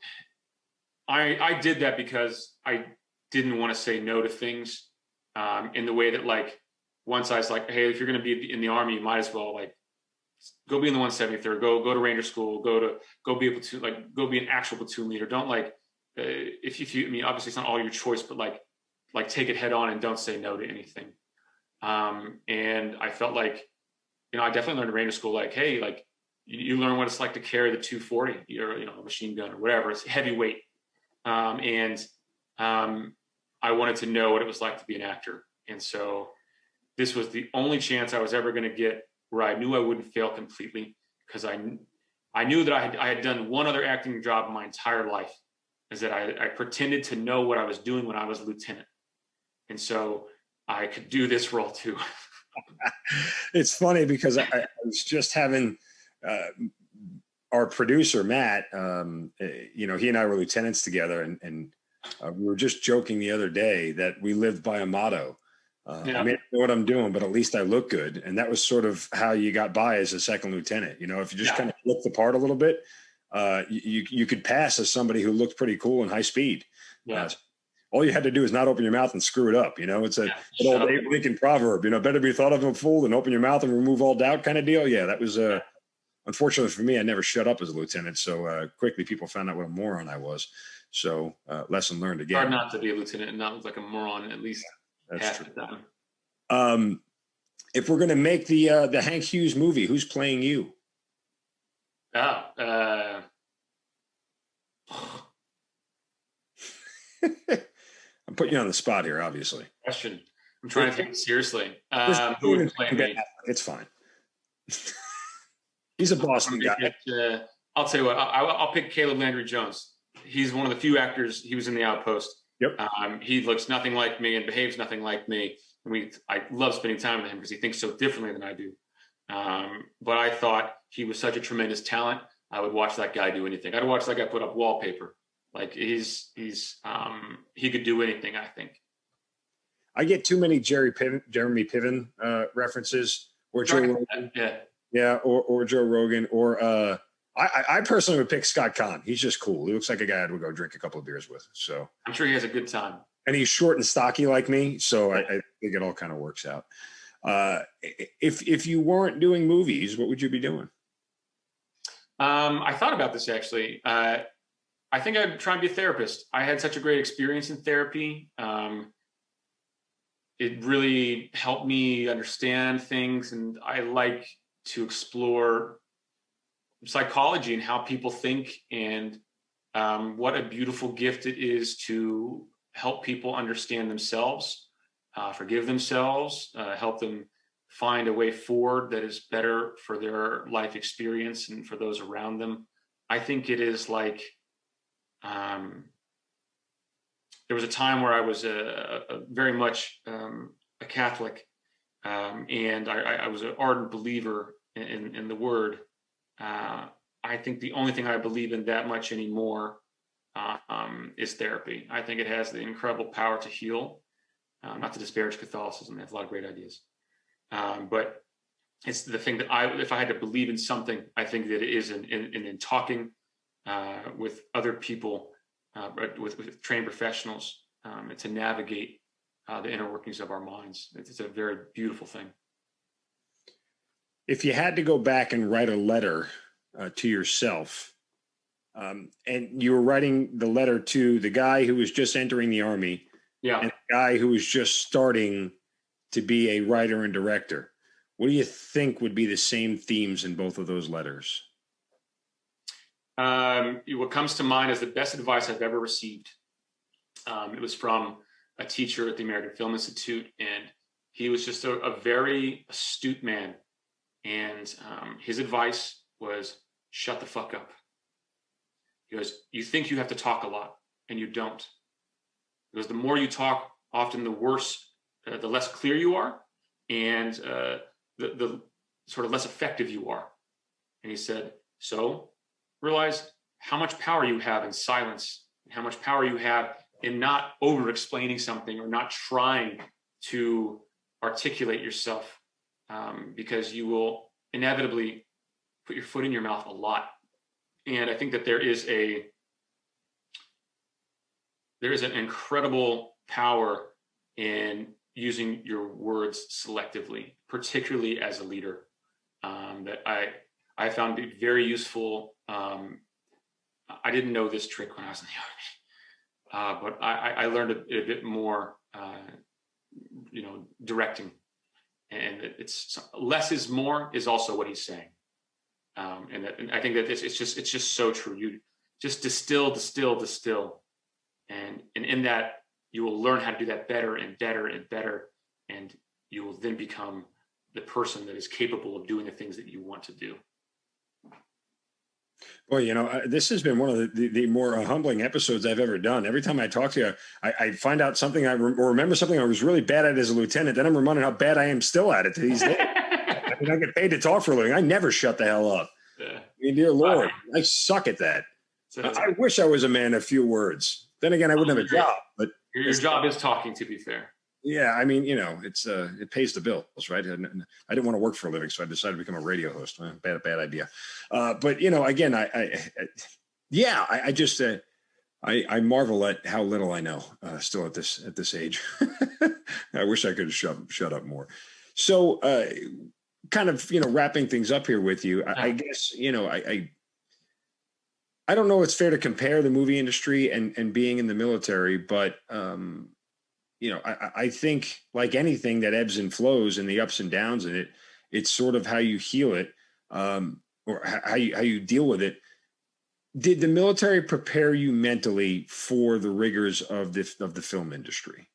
I did that because I didn't want to say no to things in the way that, like, once I was like, hey, if you're going to be in the Army, you might as well, like, go be in the 173rd, go to Ranger School, go be a platoon, like, go be an actual platoon leader. Don't, like, if you, I mean, obviously it's not all your choice, but like take it head on and don't say no to anything. And I felt like, you know, I definitely learned at Ranger School, like, hey, like, you learn what it's like to carry the 240 or, you know, a machine gun or whatever. It's heavyweight. And I wanted to know what it was like to be an actor. And so this was the only chance I was ever going to get where I knew I wouldn't fail completely, because I knew that I had done one other acting job in my entire life, is that I pretended to know what I was doing when I was a lieutenant. And so I could do this role too.
It's funny because I was just having our producer, Matt, you know, he and I were lieutenants together, and we were just joking the other day that we lived by a motto. I mean, I know what I'm doing, but at least I look good. And that was sort of how you got by as a second lieutenant. You know, if you just kind of look the part a little bit, you could pass as somebody who looked pretty cool and high speed. All you had to do is not open your mouth and screw it up. You know, it's an old Abe Lincoln proverb, you know, better be thought of a fool than open your mouth and remove all doubt kind of deal. Yeah, that was, unfortunately for me, I never shut up as a lieutenant. So quickly people found out what a moron I was. So lesson learned again.
Hard not to be a lieutenant and not look like a moron, at least
that's
half
true.
the time.
If we're going to make the Hank Hughes movie, who's playing you?
I'm
putting you on the spot here, obviously.
Question. I'm trying to take it seriously.
Who would play me? It's fine. He's a Boston guy.
I'll tell you what. I'll pick Caleb Landry Jones. He's one of the few actors. He was in The Outpost.
Yep.
He looks nothing like me and behaves nothing like me. I love spending time with him because he thinks so differently than I do. But I thought he was such a tremendous talent. I would watch that guy do anything. I'd watch that guy put up wallpaper. Like he could do anything, I think.
I get too many Jeremy Piven references, or Joe Rogan. Yeah, or Joe Rogan, or I personally would pick Scott Conn. He's just cool. He looks like a guy I would go drink a couple of beers with. So
I'm sure he has a good time.
And he's short and stocky like me, so I think it all kind of works out. If you weren't doing movies, what would you be doing?
I thought about this actually. I think I'd try and be a therapist. I had such a great experience in therapy. It really helped me understand things, and I like to explore psychology and how people think, and what a beautiful gift it is to help people understand themselves, forgive themselves, help them find a way forward that is better for their life experience and for those around them. I think it is like, there was a time where I was a very much a Catholic, and I was an ardent believer in the word. I think the only thing I believe in that much anymore is therapy. I think it has the incredible power to heal, not to disparage Catholicism. They have a lot of great ideas. But it's the thing that if I had to believe in something, I think that it is in talking with other people, with trained professionals, to navigate the inner workings of our minds. It's a very beautiful thing.
If you had to go back and write a letter to yourself, and you were writing the letter to the guy who was just entering the Army, and the guy who was just starting to be a writer and director, what do you think would be the same themes in both of those letters?
What comes to mind is the best advice I've ever received. It was from a teacher at the American Film Institute, and he was just a very astute man. And his advice was, shut the fuck up. He goes, you think you have to talk a lot, and you don't. Because the more you talk, often the worse, the less clear you are, and the sort of less effective you are. And he said, so realize how much power you have in silence, and how much power you have in not over-explaining something or not trying to articulate yourself, because you will inevitably put your foot in your mouth a lot. And I think that there is an incredible power in using your words selectively, particularly as a leader, that I found to be very useful. I didn't know this trick when I was in the Army, but I learned a bit more, directing. And it's less is more is also what he's saying. And I think that it's just so true. You just distill. And in that, you will learn how to do that better and better and better. And you will then become the person that is capable of doing the things that you want to do.
Well, this has been one of the more humbling episodes I've ever done. Every time I talk to you, I find out something or remember something I was really bad at as a lieutenant. Then I'm reminded how bad I am still at it to these days. I mean, I get paid to talk for a living. I never shut the hell up. Yeah. I mean, dear Lord, I suck at that. I wish I was a man of few words. Then again, I wouldn't have a job. But
your job is talking, to be fair.
Yeah, I mean, it's it pays the bills, right? I didn't want to work for a living, so I decided to become a radio host. Bad idea. But again, I marvel at how little I know still at this age. I wish I could shut up more. So, kind of wrapping things up here with you, I guess I don't know. It's fair to compare the movie industry and being in the military, but I think like anything that ebbs and flows and the ups and downs in it, it's sort of how you heal it, or how you deal with it. Did the military prepare you mentally for the rigors of the film industry?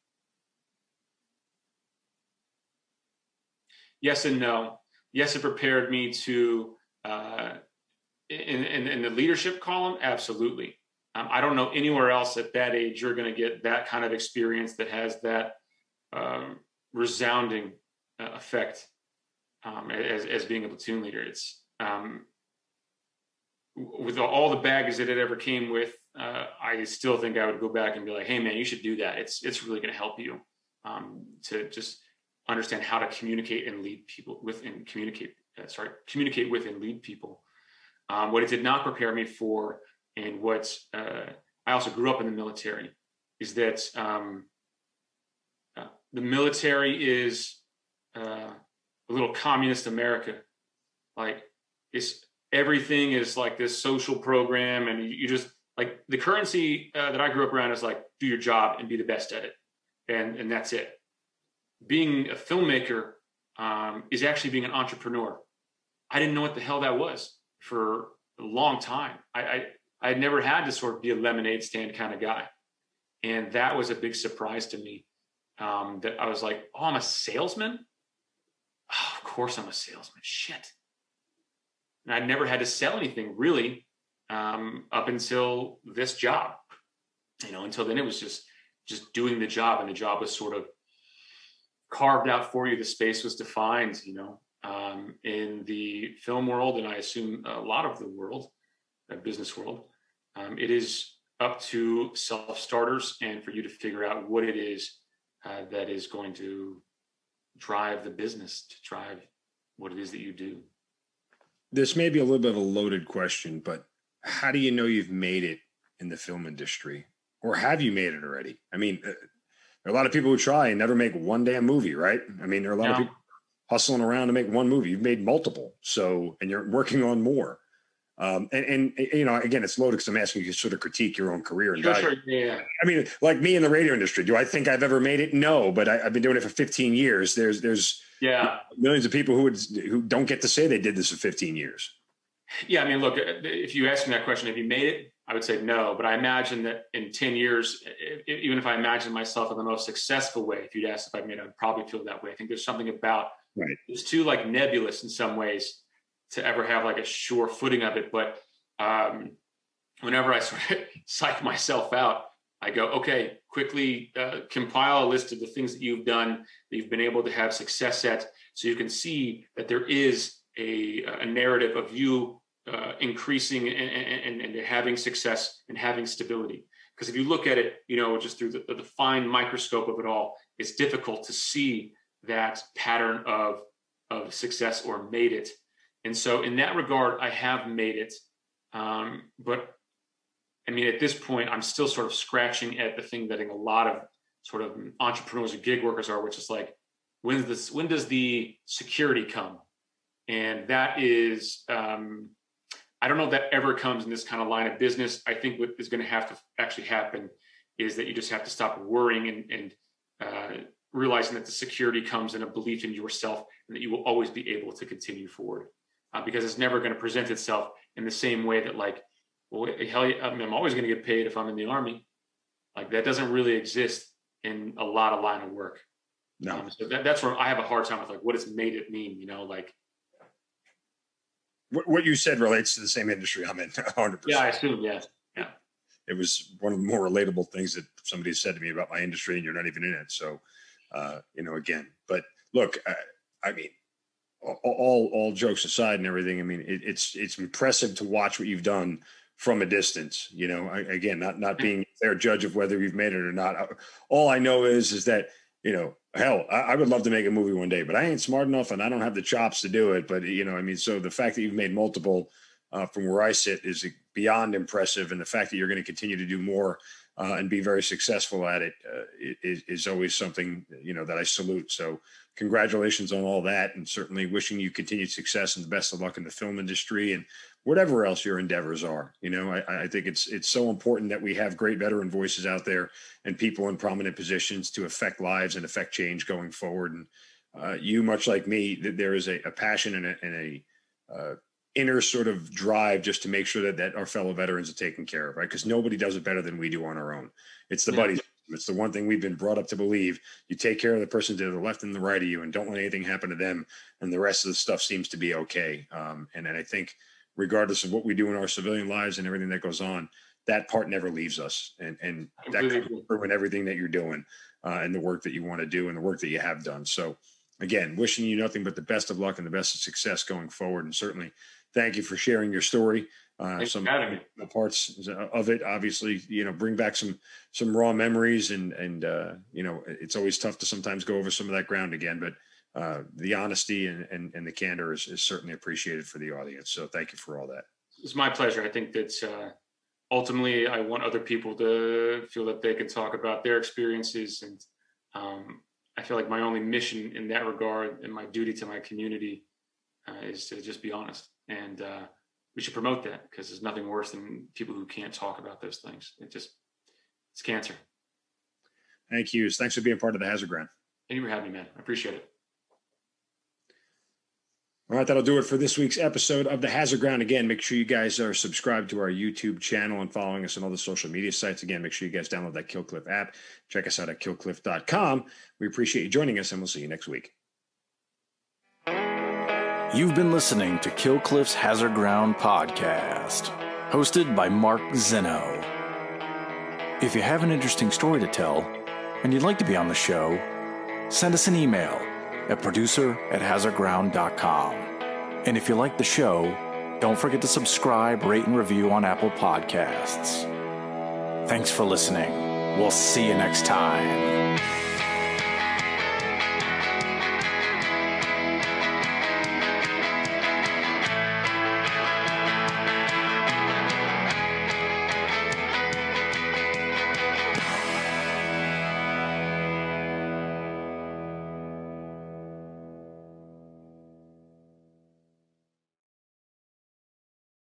Yes and no. Yes, it prepared me to in the leadership column, absolutely. I don't know anywhere else at that age you're going to get that kind of experience that has that resounding effect as being a platoon leader. It's with all the baggage that it ever came with, I still think I would go back and be like, hey man, you should do that. It's really going to help you to just understand how to communicate and lead people communicate with and lead people. What it did not prepare me for, and what I also grew up in the military, is that the military is a little communist America. Like, everything is like this social program, and you just like the currency that I grew up around is like, do your job and be the best at it, and that's it. Being a filmmaker is actually being an entrepreneur. I didn't know what the hell that was for a long time. I had never had to sort of be a lemonade stand kind of guy, and that was a big surprise to me. That I was like, oh, I'm a salesman? Oh, of course I'm a salesman. Shit. And I'd never had to sell anything really up until this job. Until then it was just doing the job, and the job was sort of carved out for you. The space was defined, in the film world, and I assume a lot of the world, business world. It is up to self-starters and for you to figure out what it is that is going to drive the business, to drive what it is that you do.
This may be a little bit of a loaded question, but how do you know you've made it in the film industry? Or have you made it already? I mean, there are a lot of people who try and never make one damn movie, right? I mean, there are a lot of people hustling around to make one movie. You've made multiple, and you're working on more. And again, it's loaded because I'm asking you to sort of critique your own career. And
sure, yeah.
I mean, like me in the radio industry, do I think I've ever made it? No, but I've been doing it for 15 years. There's millions of people who don't get to say they did this for 15 years.
Yeah, I mean, look, if you ask me that question, have you made it? I would say no, but I imagine that in 10 years, even if I imagine myself in the most successful way, if you'd ask if I made it, I'd probably feel that way. I think there's something about it's too like nebulous in some ways to ever have like a sure footing of it. But whenever I sort of psych myself out, I go, okay, quickly compile a list of the things that you've done, that you've been able to have success at, so you can see that there is a narrative of you increasing and having success and having stability. Because if you look at it, just through the fine microscope of it all, it's difficult to see that pattern of success or made it. And so in that regard, I have made it. But I mean, at this point, I'm still sort of scratching at the thing that I think a lot of sort of entrepreneurs or gig workers are, which is like, when does the security come? And that is, I don't know if that ever comes in this kind of line of business. I think what is going to have to actually happen is that you just have to stop worrying and realizing that the security comes in a belief in yourself, and that you will always be able to continue forward, because it's never going to present itself in the same way that like, well, hell yeah, I'm always going to get paid if I'm in the Army. Like, that doesn't really exist in a lot of line of work.
No.
So that's where I have a hard time with, like, what does made it mean? Like,
what you said relates to the same industry I'm in, 100%.
Yeah, I assume. Yeah.
It was one of the more relatable things that somebody said to me about my industry, and you're not even in it. So, again, but look, I mean, all jokes aside and everything, I mean, it's impressive to watch what you've done from a distance. Again, not being a fair judge of whether you've made it or not. All I know is that, hell, I would love to make a movie one day, but I ain't smart enough and I don't have the chops to do it. But, so the fact that you've made multiple from where I sit is beyond impressive. And the fact that you're going to continue to do more and be very successful at it is always something, that I salute. So congratulations on all that, and certainly wishing you continued success and the best of luck in the film industry and whatever else your endeavors are. I think it's so important that we have great veteran voices out there and people in prominent positions to affect lives and affect change going forward. And you, much like me, there is a passion and a inner sort of drive just to make sure that our fellow veterans are taken care of, right? Because nobody does it better than we do on our own. It's the buddies. It's the one thing we've been brought up to believe. You take care of the person to the left and the right of you, and don't let anything happen to them, and the rest of the stuff seems to be okay. And I think regardless of what we do in our civilian lives and everything that goes on, that part never leaves us. And that comes through in everything that you're doing and the work that you want to do and the work that you have done. So again, wishing you nothing but the best of luck and the best of success going forward. And certainly thank you for sharing your story some parts of it. Obviously, bring back some raw memories, and it's always tough to sometimes go over some of that ground again. But the honesty and the candor is certainly appreciated for the audience. So thank you for all that.
It's my pleasure. I think that ultimately I want other people to feel that they can talk about their experiences, and I feel like my only mission in that regard and my duty to my community is to just be honest. And we should promote that, because there's nothing worse than people who can't talk about those things. It's cancer.
Thank you. Thanks for being part of the Hazard Ground.
Thank you for having me, man. I appreciate it.
All right, that'll do it for this week's episode of the Hazard Ground. Again, make sure you guys are subscribed to our YouTube channel and following us on all the social media sites. Again, make sure you guys download that KillCliff app. Check us out at killcliff.com. We appreciate you joining us, and we'll see you next week.
You've been listening to Kill Cliff's Hazard Ground podcast, hosted by Mark Zeno. If you have an interesting story to tell and you'd like to be on the show, send us an email at producer@hazardground.com. And if you like the show, don't forget to subscribe, rate, and review on Apple Podcasts. Thanks for listening. We'll see you next time.